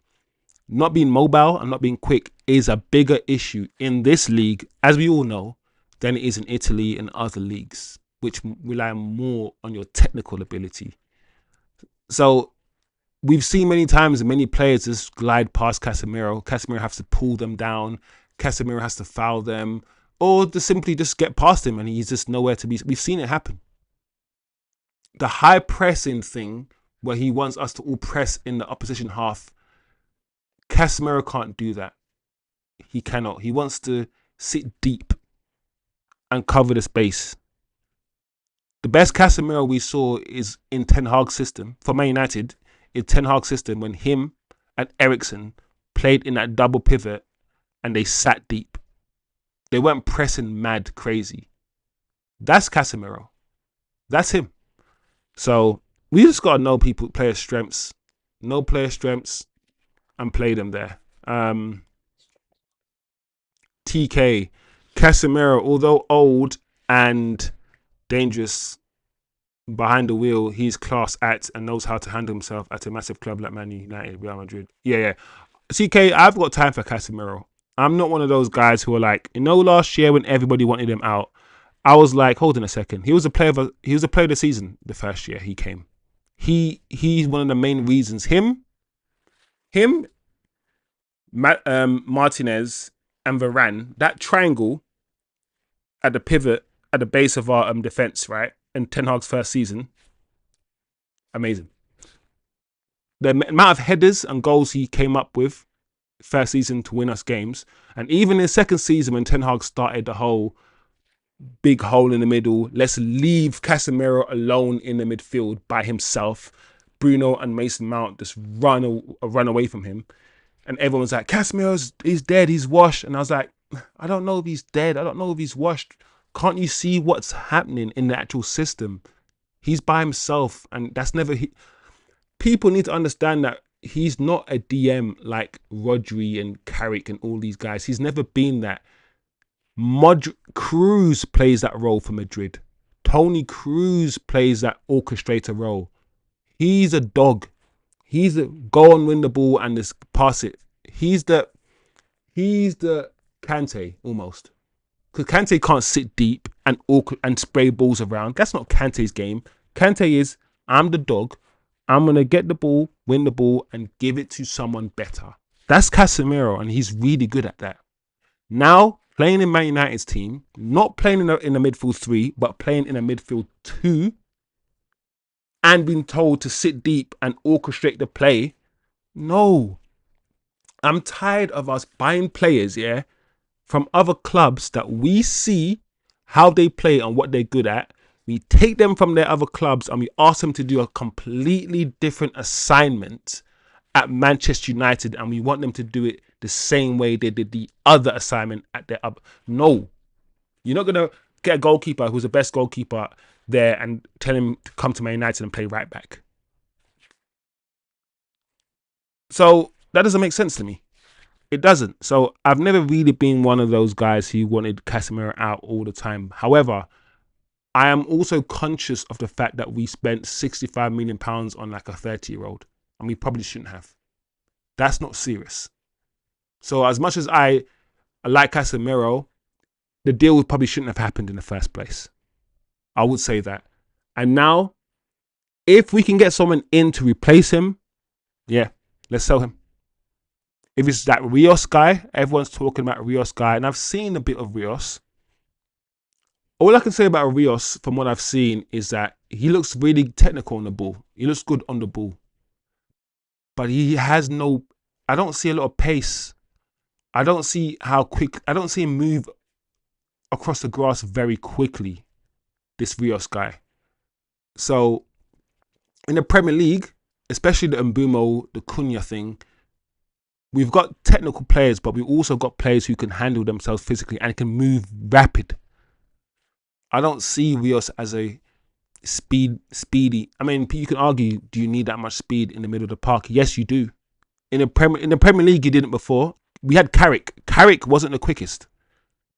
[SPEAKER 1] not being mobile and not being quick is a bigger issue in this league, as we all know, than it is in Italy and other leagues, which rely more on your technical ability. So we've seen many times many players just glide past Casemiro. Casemiro has to pull them down. Casemiro has to foul them, or to simply just get past him and he's just nowhere to be. We've seen it happen. The high pressing thing where he wants us to all press in the opposition half, Casemiro can't do that. He cannot. He wants to sit deep and cover the space. The best Casemiro we saw is in Ten Hag's system for Man United. In Ten Hag's system, when him and Eriksen played in that double pivot and they sat deep, they weren't pressing mad crazy. That's Casemiro. That's him. So we just gotta know players' strengths, know player strengths, and play them there. TK, Casemiro, although old and dangerous behind the wheel, he's class act and knows how to handle himself at a massive club like Man United, Real Madrid. Yeah. CK, I've got time for Casemiro. I'm not one of those guys who are like, last year when everybody wanted him out, I was like, hold on a second. He was a player of the season the first year he came. He's one of the main reasons. Martinez and Varane, that triangle at the pivot at the base of our defense, right? In Ten Hag's first season, amazing. The amount of headers and goals he came up with first season to win us games, and even in second season when Ten Hag started the whole big hole in the middle, let's leave Casemiro alone in the midfield by himself. Bruno and Mason Mount just run away from him, and everyone's like, he's dead, he's washed. And I was like, I don't know if he's dead. I don't know if he's washed. Can't you see what's happening in the actual system? He's by himself, and that's never. People need to understand that he's not a DM like Rodri and Carrick and all these guys. He's never been that. Cruz plays that role for Madrid. Tony Cruz plays that orchestrator role. He's a dog. He's a go and win the ball and just pass it. He's the Kante almost. Because Kante can't sit deep and spray balls around. That's not Kante's game. Kante is, I'm the dog. I'm going to get the ball, win the ball, and give it to someone better. That's Casemiro, and he's really good at that. Now, playing in Man United's team, not playing in the midfield three, but playing in a midfield two, and being told to sit deep and orchestrate the play. No, I'm tired of us buying players, yeah, from other clubs that we see how they play and what they're good at. We take them from their other clubs and we ask them to do a completely different assignment at Manchester United, and we want them to do it the same way they did the other assignment at their other. No, you're not gonna get a goalkeeper who's the best goalkeeper there and tell him to come to Man United and play right back. So that doesn't make sense to me. It doesn't. So I've never really been one of those guys who wanted Casemiro out all the time. However, I am also conscious of the fact that we spent £65 million on like a 30-year-old, and we probably shouldn't have. That's not serious. So as much as I like Casemiro, the deal probably shouldn't have happened in the first place. I would say that. And now, if we can get someone in to replace him, yeah, let's sell him. If it's that Rios guy, everyone's talking about Rios guy, and I've seen a bit of Rios. All I can say about Rios from what I've seen is that he looks really technical on the ball. He looks good on the ball. But he has no, I don't see a lot of pace. I don't see how quick, I don't see him move across the grass very quickly, this Rios guy. So in the Premier League, especially the Mbeumo, the Cunha thing, we've got technical players, but we've also got players who can handle themselves physically and can move rapid. I don't see Rios as a speedy. I mean, you can argue, do you need that much speed in the middle of the park? Yes, you do. In the Premier League, you didn't before. We had Carrick. Carrick wasn't the quickest,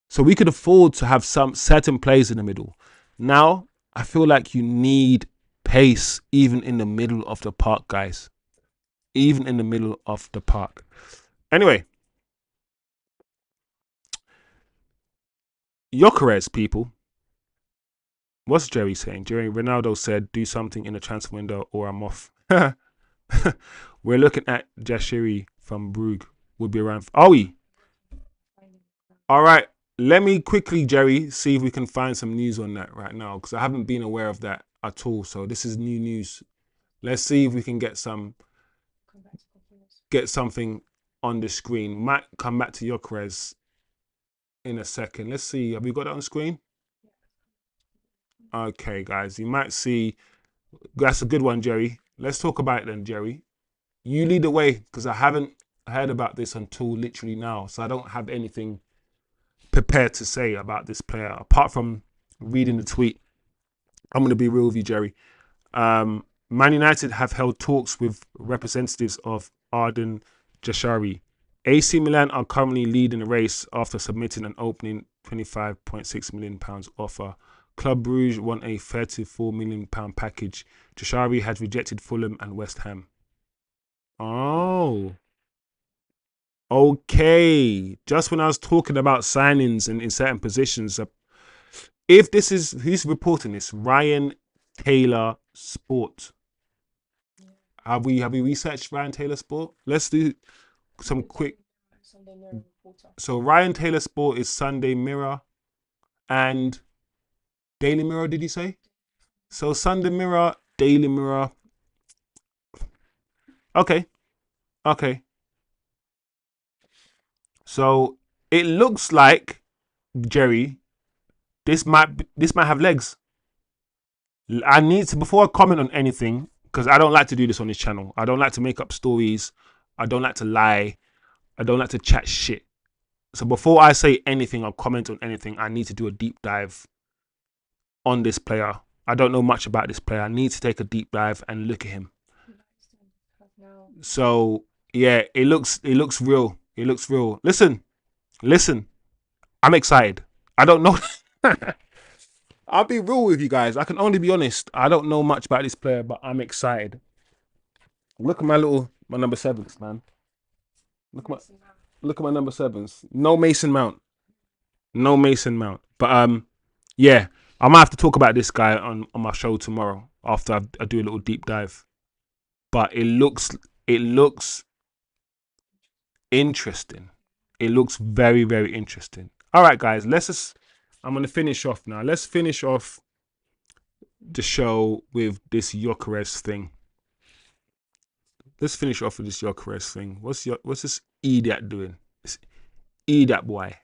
[SPEAKER 1] so we could afford to have some certain players in the middle. Now, I feel like you need pace even in the middle of the park, guys. Even in the middle of the park. Anyway, Gyökeres, people. What's Jerry saying? Jerry Ronaldo said, do something in the transfer window or I'm off. We're looking at Jashiri from Brugge. We'll be around. Are we? All right. Let me quickly, Jerry, see if we can find some news on that right now, because I haven't been aware of that at all. So this is new news. Let's see if we can get something on the screen. Might come back to Gyökeres in a second. Let's see. Have we got that on screen? Okay, guys. You might see. That's a good one, Jerry. Let's talk about it then, Jerry. You lead the way, because I haven't heard about this until literally now. So I don't have anything prepared to say about this player apart from reading the tweet. I'm going to be real with you, Jerry. Man United have held talks with representatives of Arden Jashari. AC Milan are currently leading the race after submitting an opening £25.6 million offer. Club Brugge won a £34 million package. Jashari had rejected Fulham and West Ham. Oh. Okay. Just when I was talking about signings and in certain positions, if this is, who's reporting this? Ryan Taylor Sport. Have we researched Ryan Taylor Sport? Let's do some quick. So Ryan Taylor Sport is Sunday Mirror and Daily Mirror, did you say? So Sunday Mirror, Daily Mirror. Okay. Okay. So it looks like, Jerry, this might have legs. I need to, before I comment on anything, because I don't like to do this on this channel. I don't like to make up stories. I don't like to lie. I don't like to chat shit. So before I say anything or comment on anything, I need to do a deep dive on this player. I don't know much about this player. I need to take a deep dive and look at him. So yeah, it looks real. It looks real. Listen. I'm excited. I don't know. I'll be real with you guys. I can only be honest. I don't know much about this player, but I'm excited. Look at my number sevens, man. Look at my number sevens. No Mason Mount. No Mason Mount. But yeah, I might have to talk about this guy on my show tomorrow after I do a little deep dive. But it looks interesting. It looks very, very interesting. All right, guys. Let's just. I'm gonna finish off now. Let's finish off the show with this Jokeres thing. Let's finish off with this Jokeres thing. What's this idiot doing? This idiot boy,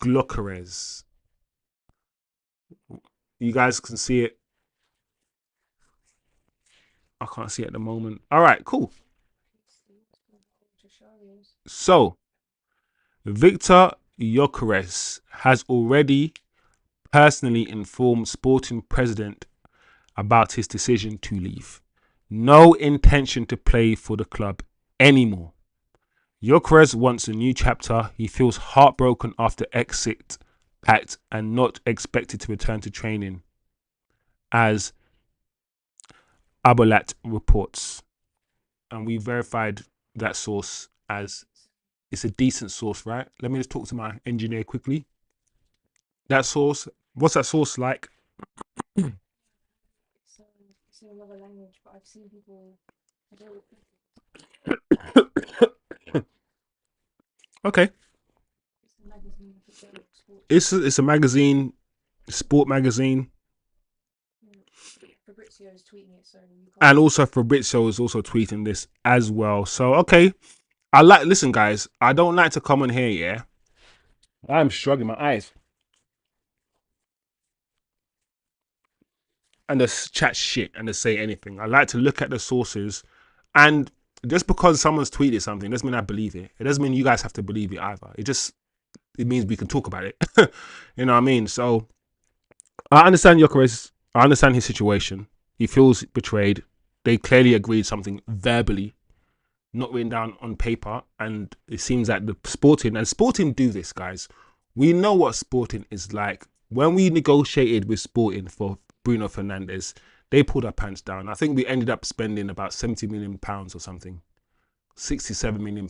[SPEAKER 1] Glokeres. You guys can see it. I can't see it at the moment. All right, cool. So Victor Jokeres has already personally informed Sporting president about his decision to leave. No intention to play for the club anymore. Jokeres wants a new chapter. He feels heartbroken after exit pact and not expected to return to training, as Abolat reports. And we verified that source as it's a decent source, right? Let me just talk to my engineer quickly. That source, what's that source like? Okay, it's a magazine, sport magazine, and also Fabrizio is also tweeting this as well. So okay, listen, guys, I don't like to come on here, yeah. I'm struggling my eyes and just chat shit and just say anything. I like to look at the sources, and just because someone's tweeted something doesn't mean I believe it. It doesn't mean you guys have to believe it either. It means we can talk about it. You know what I mean? So I understand Jokeres. I understand his situation. He feels betrayed. They clearly agreed something verbally, not written down on paper, and it seems that the Sporting do this, guys. We know what Sporting is like. When we negotiated with Sporting for Bruno Fernandes, they pulled our pants down. I think we ended up spending about £70 million or something, £67 million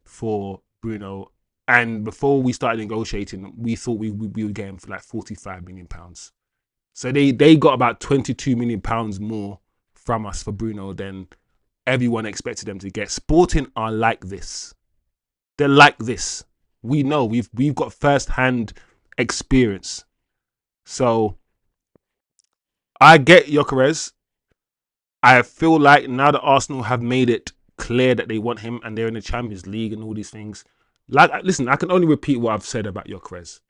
[SPEAKER 1] for Bruno. And before we started negotiating, we thought we would get him for like £45 million. So they got about £22 million more from us for Bruno than everyone expected them to get. Sporting are like this. They're like this. We know we've got first hand experience. So I get Jokeres. I feel like now that Arsenal have made it clear that they want him and they're in the Champions League and all these things. Like, listen, I can only repeat what I've said about Jokeres.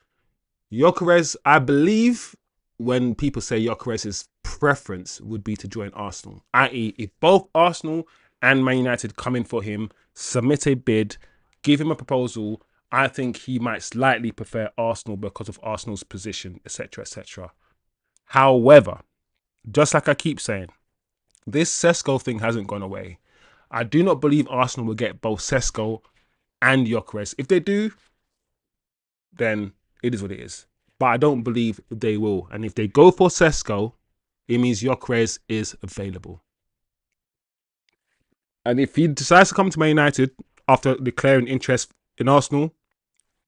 [SPEAKER 1] Jokeres, I believe when people say Jokeres' preference would be to join Arsenal, i.e., if both Arsenal and Man United come in for him, submit a bid, give him a proposal, I think he might slightly prefer Arsenal because of Arsenal's position, etc., etc. However, just like I keep saying, this Sesko thing hasn't gone away. I do not believe Arsenal will get both Sesko and Jokeres. If they do, then it is what it is. But I don't believe they will. And if they go for Sesko, it means Jokeres is available. And if he decides to come to Man United after declaring interest in Arsenal,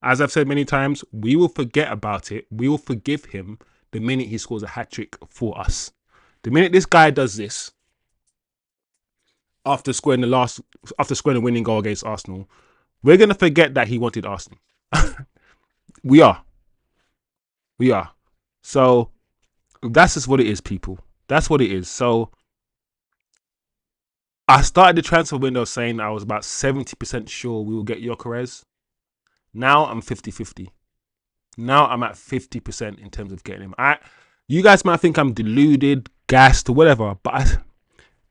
[SPEAKER 1] as I've said many times, we will forget about it. We will forgive him the minute he scores a hat-trick for us. The minute this guy does this, after scoring the winning goal against Arsenal, we're gonna forget that he wanted Arsenal. we are. We are. So that's just what it is, people. That's what it is. So I started the transfer window saying I was about 70% sure we will get Jokeres. Now I'm 50-50. Now I'm at 50% in terms of getting him. You guys might think I'm deluded, gassed, or whatever, but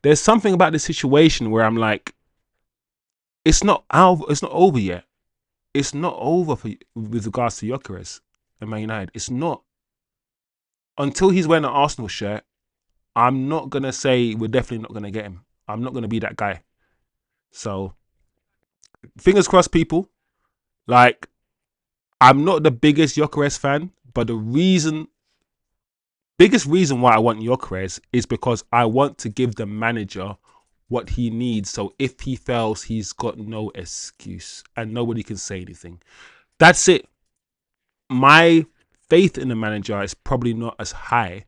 [SPEAKER 1] there's something about the situation where I'm like, it's not over yet. It's not over with regards to Jokeres and Man United. It's not. Until he's wearing an Arsenal shirt, I'm not going to say we're definitely not going to get him. I'm not going to be that guy. So, fingers crossed, people. Like, I'm not the biggest Jokeres fan, but biggest reason why I want Jokeres is because I want to give the manager what he needs. So if he fails, he's got no excuse and nobody can say anything. That's it. My faith in the manager is probably not as high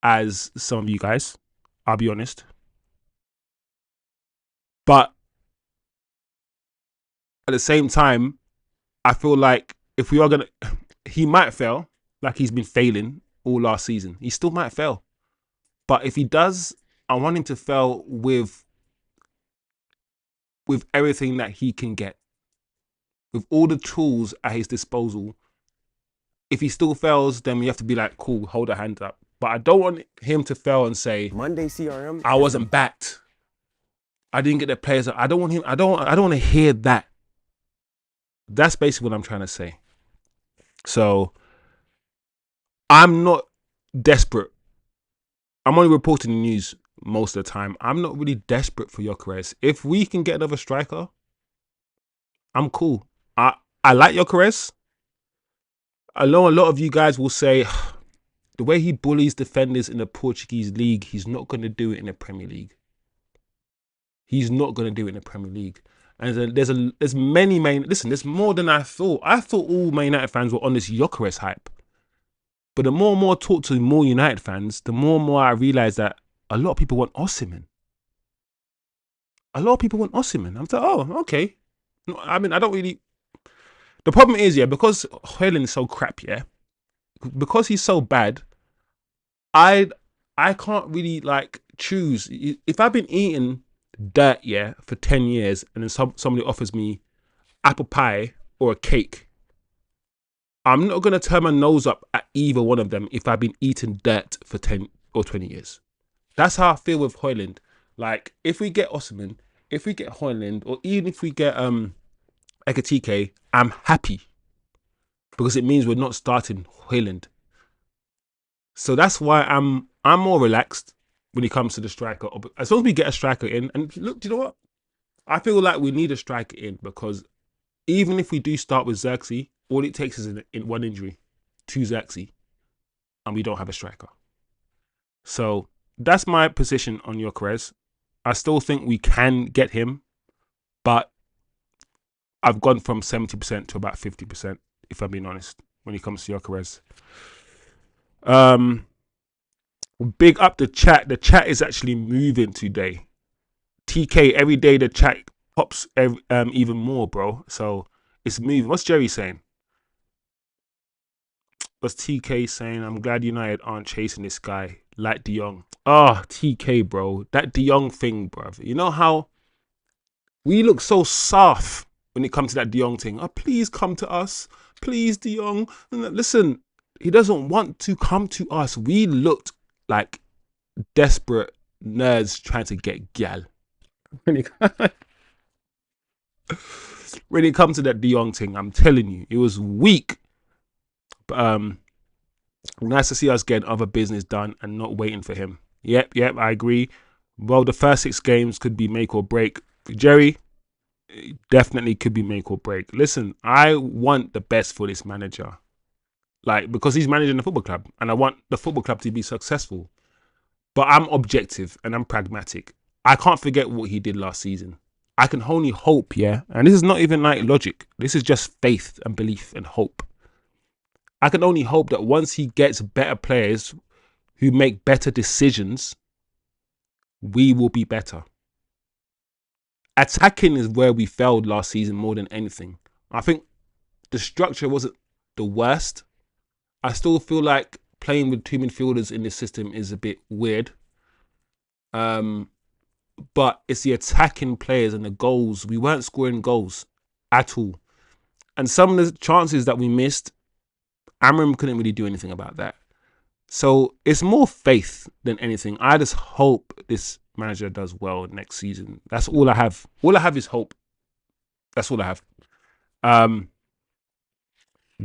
[SPEAKER 1] as some of you guys. I'll be honest. But at the same time, I feel like if we are gonna, he might fail, like he's been failing all last season. He still might fail, but if he does, I want him to fail with everything that he can get, with all the tools at his disposal. If he still fails, then we have to be like, cool, hold a hand up. But I don't want him to fail and say,
[SPEAKER 2] Monday CRM.
[SPEAKER 1] I wasn't backed. I didn't get the players. I don't want him. I don't want to hear that. That's basically what I'm trying to say. So I'm not desperate. I'm only reporting the news most of the time. I'm not really desperate for Gyökeres. If we can get another striker, I'm cool. I like Gyökeres. I know a lot of you guys will say the way he bullies defenders in the Portuguese league, he's not going to do it in the Premier League. He's not going to do it in the Premier League. And there's many listen, there's more than I thought. I thought all Man United fans were on this Gyökeres hype. But the more and more I talk to more United fans, the more and more I realise that a lot of people want Osimhen. A lot of people want Osimhen. I'm like, oh, okay. I mean, I don't really. The problem is, yeah, because Højlund is so crap, yeah, because he's so bad, I can't really like choose. If I've been eating dirt, yeah, for 10 years, and then somebody offers me apple pie or a cake, I'm not going to turn my nose up at either one of them if I've been eating dirt for 10 or 20 years. That's how I feel with Højlund. Like, if we get Osimhen, if we get Højlund, or even if we get Ekatike, I'm happy. Because it means we're not starting Højlund. So that's why I'm more relaxed when it comes to the striker. As long as we get a striker in, and look, do you know what? I feel like we need a striker in because even if we do start with Xerxes, all it takes is in one injury to Xerxes, and we don't have a striker. So that's my position on Gyökeres. I still think we can get him, but I've gone from 70% to about 50%, if I'm being honest, when it comes to Gyökeres. Big up the chat. The chat is actually moving today. TK, every day the chat pops even more, bro. So it's moving. What's Jerry saying? What's TK saying? I'm glad United aren't chasing this guy like De Jong. Oh, TK, bro. That De Jong thing, bro. You know how we look so soft when it comes to that De Jong thing. Oh, please come to us. Please, De Jong. Listen, he doesn't want to come to us. We looked like desperate nerds trying to get gal. When it comes to that De Jong thing, I'm telling you, it was weak. But nice to see us getting other business done and not waiting for him. Yep, I agree. Well, the first 6 games could be make or break. Jerry, definitely could be make or break. Listen, I want the best for this manager. Like, because he's managing the football club and I want the football club to be successful. But I'm objective and I'm pragmatic. I can't forget what he did last season. I can only hope, yeah? And this is not even like logic. This is just faith and belief and hope. I can only hope that once he gets better players who make better decisions, we will be better. Attacking is where we failed last season more than anything. I think the structure wasn't the worst. I still feel like playing with 2 midfielders in this system is a bit weird. But it's the attacking players and the goals. We weren't scoring goals at all. And some of the chances that we missed, Amram couldn't really do anything about that. So it's more faith than anything. I just hope this manager does well next season. That's all I have. All I have is hope. That's all I have.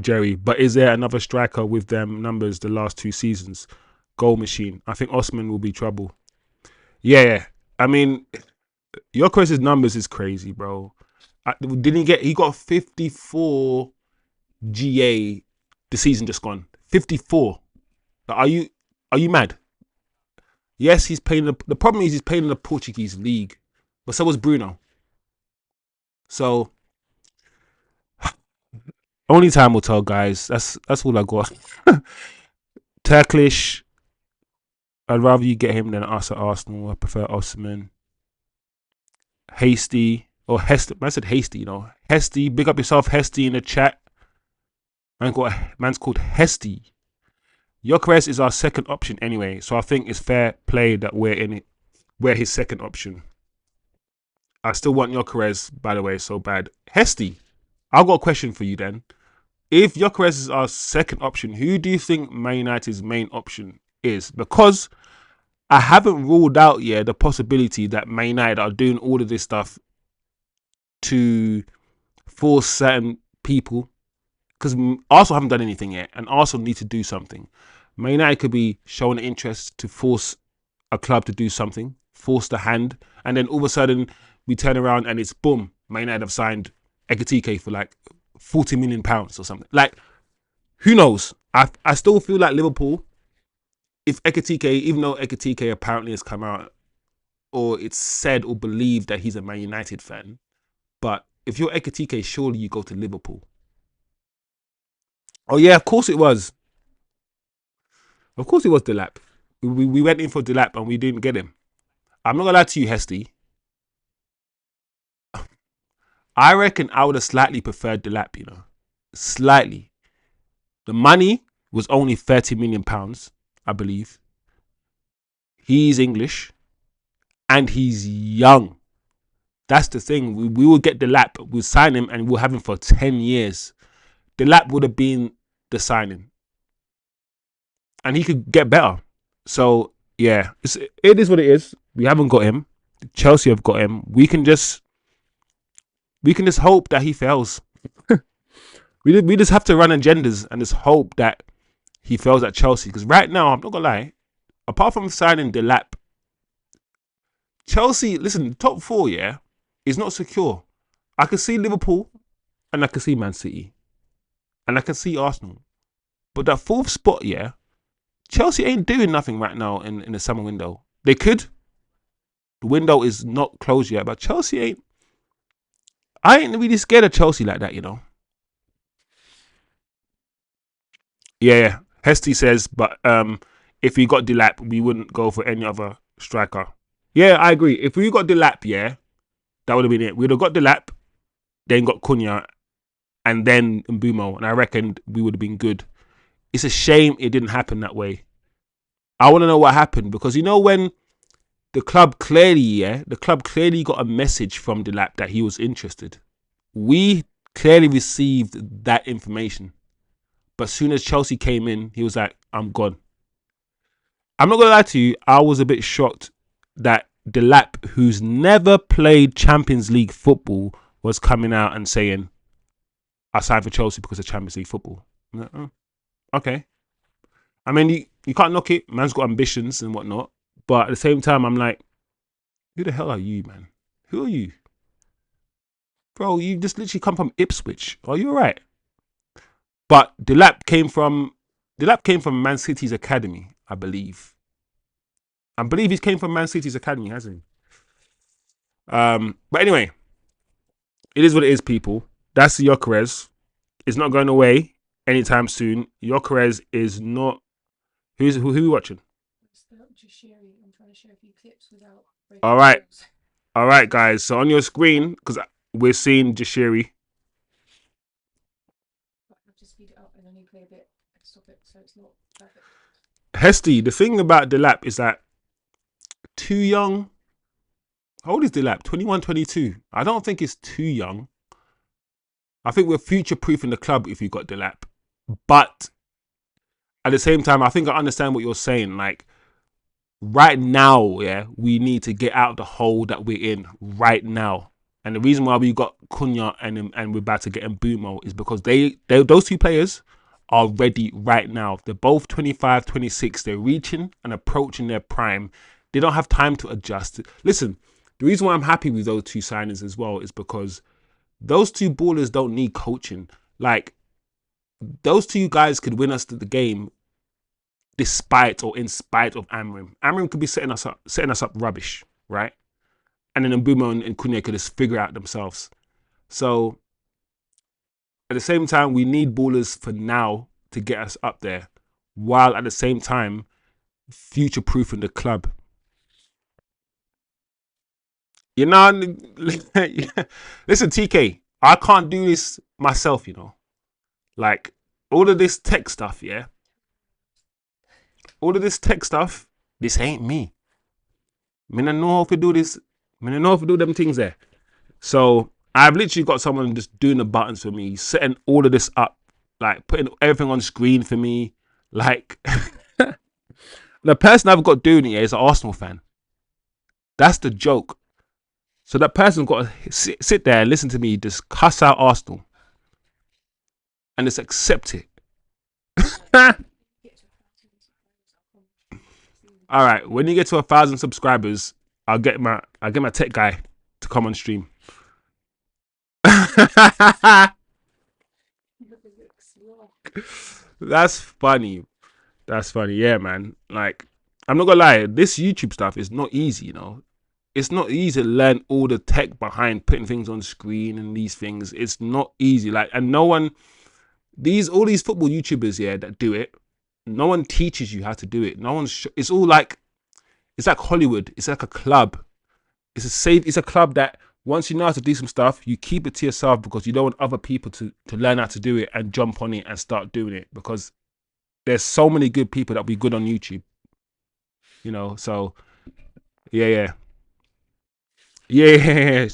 [SPEAKER 1] Jerry, but is there another striker with them numbers the last 2 seasons? Goal machine. I think Osimhen will be trouble. Yeah. I mean, Gyökeres' numbers is crazy, bro. He got 54 GA the season just gone. 54. Like, are you mad? Yes, he's playing the problem is he's playing in the Portuguese league. But so was Bruno. So only time will tell, guys. That's all I got. Turkish. I'd rather you get him than us at Arsenal. I prefer Osimhen. Hasty. or Hesty. Man said Hasty, you know. Hesty, big up yourself, Hesty in the chat. Man's called Hesty. Gyökeres is our second option anyway, so I think it's fair play that we're in it. We're his second option. I still want Gyökeres, by the way, so bad. Hesty, I've got a question for you then. If Gyökeres is our second option, who do you think Man United's main option is? Because I haven't ruled out yet the possibility that Man United are doing all of this stuff to force certain people, because Arsenal haven't done anything yet, and Arsenal need to do something. Man United could be showing interest to force a club to do something, force the hand, and then all of a sudden we turn around and it's boom, Man United have signed Ekitike for like £40 million or something. Like, who knows? I still feel like Liverpool, if Ekitike, even though Ekitike apparently has come out, or it's said or believed that he's a Man United fan, but if you're Ekitike, surely you go to Liverpool. Oh yeah, of course it was. Of course it was Delap. We went in for Delap and we didn't get him. I'm not gonna lie to you, Hesty. I reckon I would have slightly preferred Delap, you know. Slightly. The money was only £30 million, I believe. He's English and he's young. That's the thing. We will get Delap. We'll sign him and we'll have him for 10 years. Delap would have been the signing. And he could get better. So, yeah, it is what it is. We haven't got him. Chelsea have got him. We can just hope that he fails. we just have to run agendas and just hope that he fails at Chelsea. Because right now, I'm not gonna lie, apart from signing Delap, Chelsea, listen, top four, yeah, is not secure. I can see Liverpool and I can see Man City and I can see Arsenal, but that fourth spot, yeah, Chelsea ain't doing nothing right now in the summer window. They could. The window is not closed yet, but Chelsea ain't. I ain't really scared of Chelsea like that, you know. Yeah. Hesty says, but if we got Delap, we wouldn't go for any other striker. Yeah, I agree. If we got Delap, yeah, that would have been it. We'd have got Delap, then got Cunha, and then Mbeumo, and I reckoned we would have been good. It's a shame it didn't happen that way. I want to know what happened, because you know when the club clearly got a message from Delap that he was interested. We clearly received that information. But as soon as Chelsea came in, he was like, I'm gone. I'm not going to lie to you, I was a bit shocked that Delap, who's never played Champions League football, was coming out and saying, I signed for Chelsea because of Champions League football. I'm like, oh, okay. I mean, you can't knock it. Man's got ambitions and whatnot. But at the same time, I'm like, who the hell are you, man? Who are you? Bro, you just literally come from Ipswich. Are you alright? But Delap came from Man City's academy, I believe. I believe he came from Man City's academy, hasn't he? But anyway, it is what it is, people. That's Gyökeres. It's not going away anytime soon. Gyökeres is not. Who are you watching? All right, guys. So on your screen, because we're seeing Jashiri. Hesty, the thing about Delap is that too young. How old is Delap? 21, 22. I don't think it's too young. I think we're future-proofing the club if we got Delap. But at the same time, I think I understand what you're saying. Like, right now, yeah, we need to get out of the hole that we're in right now. And the reason why we got Cunha and we're about to get Mbeumo is because those two players are ready right now. They're both 25, 26. They're reaching and approaching their prime. They don't have time to adjust. Listen, the reason why I'm happy with those two signings as well is because those two ballers don't need coaching. Like, those two guys could win us the game despite or in spite of Amrim. Amrim could be setting us up rubbish, right? And then Mbeumo and Cunha could just figure out themselves. So at the same time, we need ballers for now to get us up there, while at the same time future-proofing the club. You know, listen, TK, I can't do this myself, you know. Like, all of this tech stuff, yeah? All of this tech stuff, this ain't me. Me no know how to do this. Me no know how to do them things there. So, I've literally got someone just doing the buttons for me, setting all of this up, like, putting everything on screen for me. Like, the person I've got doing it is an Arsenal fan. That's the joke. So that person got to sit there and listen to me just cuss out Arsenal and just accept it. All right, when you get to 1,000 subscribers, I'll get my tech guy to come on stream. That's funny. That's funny. Yeah, man. Like, I'm not gonna lie, this YouTube stuff is not easy, you know. It's not easy to learn all the tech behind putting things on screen and these things. It's not easy. Like, and no one, all these football YouTubers, yeah, that do it, no one teaches you how to do it. No one's, it's all like, it's like Hollywood. It's like a club. It's a club that once you know how to do some stuff, you keep it to yourself because you don't want other people to learn how to do it and jump on it and start doing it because there's so many good people that'll be good on YouTube, you know. So yeah, yeah, yeah, yeah.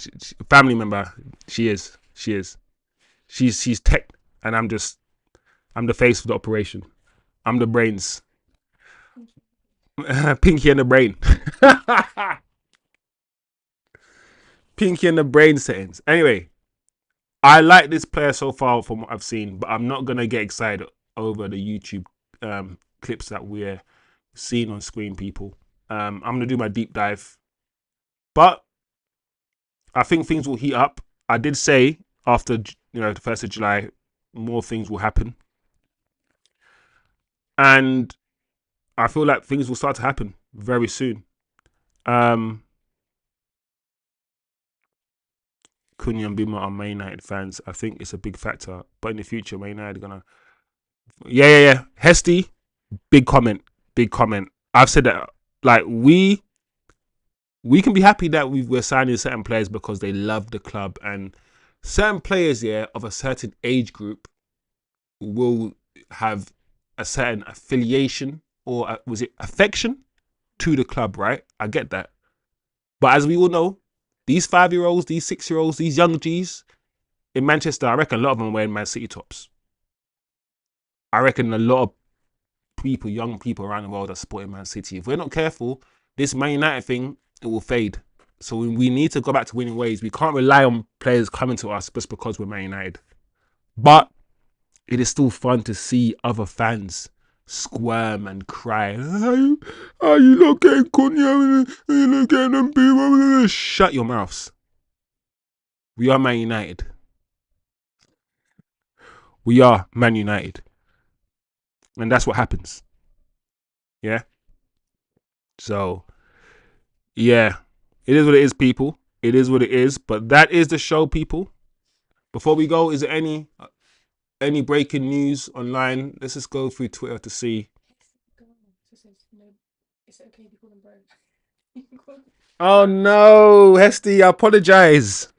[SPEAKER 1] Family member, she is, she's tech, and I'm the face of the operation. I'm the brains, Pinky and the brain, Pinky and the brain settings. Anyway, I like this player so far from what I've seen, but I'm not gonna get excited over the YouTube clips that we're seeing on screen, people. I'm gonna do my deep dive, but I think things will heat up. I did say after the 1st of July, more things will happen, and I feel like things will start to happen very soon. Um, Cunha and Mbeumo are Man United fans. I think it's a big factor, but in the future, Man United are gonna. Yeah, yeah, yeah. Hesty, big comment, big comment. I've said that like we can be happy that we're signing certain players because they love the club, and certain players, yeah, of a certain age group will have a certain affiliation or was it affection to the club, right? I get that, but as we all know, these 5-year-olds, these 6-year-olds, these young G's in Manchester, I reckon a lot of them are wearing Man City tops. I reckon a lot of people, young people around the world are supporting Man City. If we're not careful, this Man United thing, it will fade. So we need to go back to winning ways. We can't rely on players coming to us just because we're Man United. But it is still fun to see other fans squirm and cry. Are you not getting Cunha? Are you not getting them? Shut your mouths. We are Man United. We are Man United. And that's what happens. Yeah? So, yeah. It is what it is, people. It is what it is. But that is the show, people. Before we go, is there any breaking news online? Let's just go through Twitter to see. Oh no, Hesty, I apologize.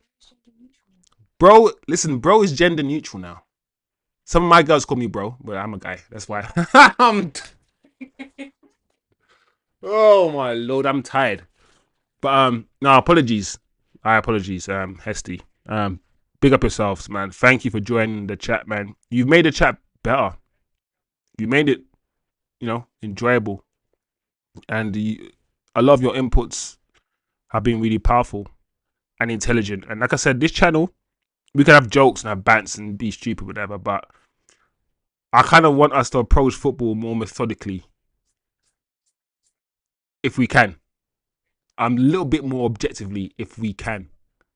[SPEAKER 1] Bro, listen, bro is gender neutral now. Some of my girls call me bro, but I'm a guy. That's why. Oh my lord, I'm tired. But no, apologies. I apologies, Hesty. Big up yourselves, man. Thank you for joining the chat, man. You've made the chat better. You made it, enjoyable. And a lot of your inputs have been really powerful and intelligent. And like I said, this channel, we can have jokes and have bants and be stupid, whatever. But I kind of want us to approach football more methodically, if we can. A little bit more objectively, if we can.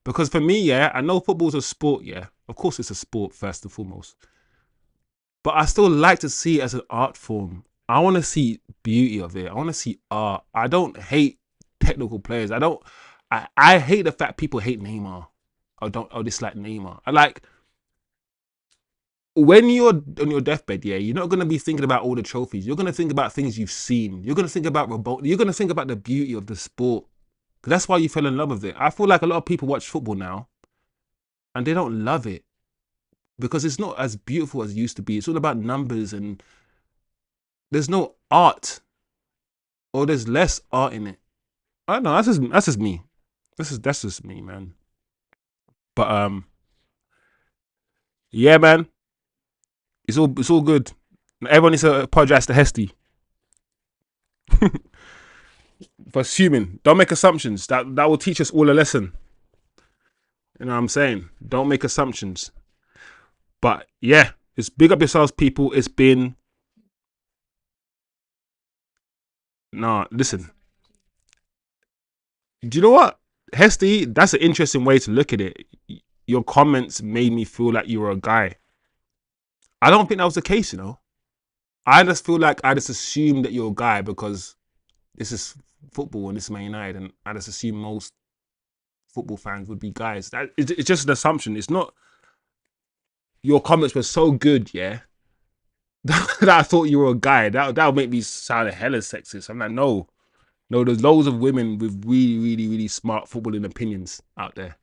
[SPEAKER 1] Because for me, yeah, I know football's a sport, yeah. Of course, it's a sport first and foremost. But I still like to see it as an art form. I want to see beauty of it. I want to see art. I don't hate technical players. I hate the fact people hate Neymar. Or dislike Neymar. I like when you're on your deathbed, yeah, you're not gonna be thinking about all the trophies. You're gonna think about things you've seen. You're gonna think about you're gonna think about the beauty of the sport. That's why you fell in love with it. I feel like a lot of people watch football now and they don't love it because it's not as beautiful as it used to be. It's all about numbers and there's no art, or there's less art in it. I don't know. That's just me. That's just me, man. But yeah, man. It's all good. Everyone needs to apologize to Hesty for assuming. Don't make assumptions. That will teach us all a lesson. You know what I'm saying? Don't make assumptions. But yeah, it's big up yourselves, people. It's been nah. Listen, do you know what, Hesty? That's an interesting way to look at it. Your comments made me feel like you were a guy. I don't think that was the case, you know. I just feel like I just assumed that you're a guy because this is football and this is Man United, and I just assume most football fans would be guys. It's just an assumption. It's not. Your comments were so good, yeah, that I thought you were a guy. That would make me sound hella sexist. I'm like, no, no. There's loads of women with really, really, really smart footballing opinions out there.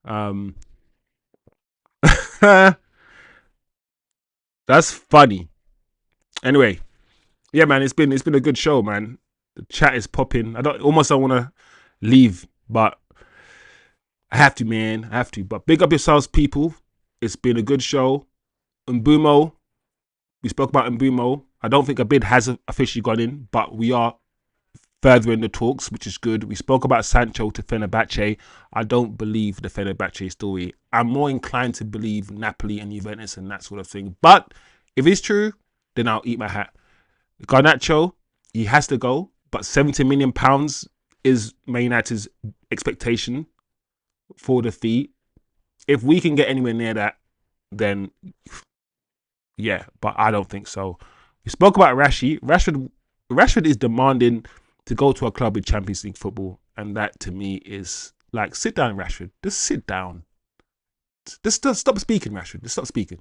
[SPEAKER 1] Um, that's funny. Anyway, yeah, man, it's been a good show, man. The chat is popping. I don't want to leave, but I have to, man. I have to. But big up yourselves, people. It's been a good show. Mbeumo, we spoke about Mbeumo. I don't think a bid has officially gone in, but we are further in the talks, which is good. We spoke about Sancho to Fenerbahce. I don't believe the Fenerbahce story. I'm more inclined to believe Napoli and Juventus and that sort of thing. But if it's true, then I'll eat my hat. Garnacho, he has to go, but £70 million is Man United's expectation for the fee. If we can get anywhere near that, then yeah, but I don't think so. We spoke about Rashford is demanding to go to a club with Champions League football, and that to me is like, sit down, Rashford. Just sit down. Just stop speaking, Rashford. Just stop speaking.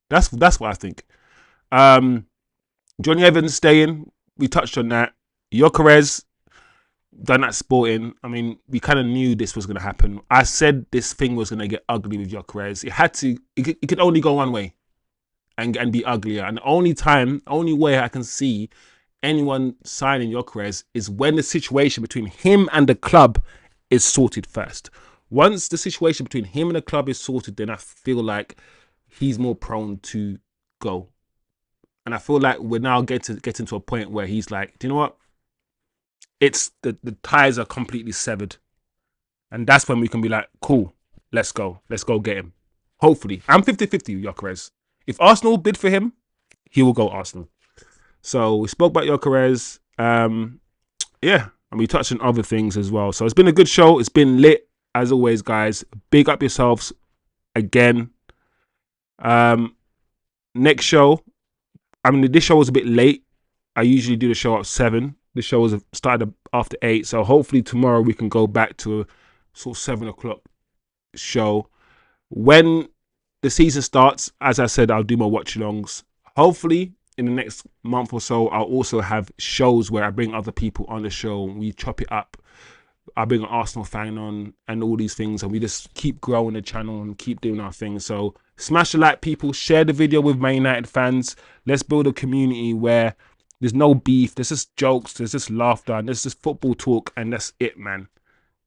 [SPEAKER 1] That's what I think. Johnny Evans staying. We touched on that. Gyökeres done that Sporting. I mean, we kind of knew this was going to happen. I said this thing was going to get ugly with Gyökeres. It had to. It could only go one way, and be uglier. And the only way I can see anyone signing Gyökeres is when the situation between him and the club is sorted first. Once the situation between him and the club is sorted, then I feel like he's more prone to go. And I feel like we're now getting to a point where he's like, do you know what? It's the ties are completely severed. And that's when we can be like, cool, let's go. Let's go get him. Hopefully. I'm 50-50 with Gyökeres. If Arsenal bid for him, he will go Arsenal. So we spoke about Gyökeres. Yeah, and we touched on other things as well. So it's been a good show. It's been lit, as always, guys. Big up yourselves again. Next show. I mean, this show was a bit late. I usually do the show at 7. The show was started after 8. So hopefully tomorrow we can go back to a sort of 7 o'clock show. When the season starts, as I said, I'll do my watch-alongs. Hopefully, in the next month or so, I'll also have shows where I bring other people on the show and we chop it up. I bring an Arsenal fan on and all these things, and we just keep growing the channel and keep doing our thing. So smash the like, people. Share the video with Man United fans. Let's build a community where there's no beef. There's just jokes. There's just laughter. And there's just football talk. And that's it, man.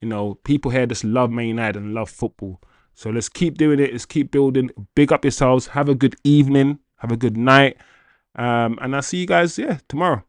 [SPEAKER 1] You know, people here just love Man United and love football. So let's keep doing it. Let's keep building. Big up yourselves. Have a good evening. Have a good night. And I'll see you guys, tomorrow.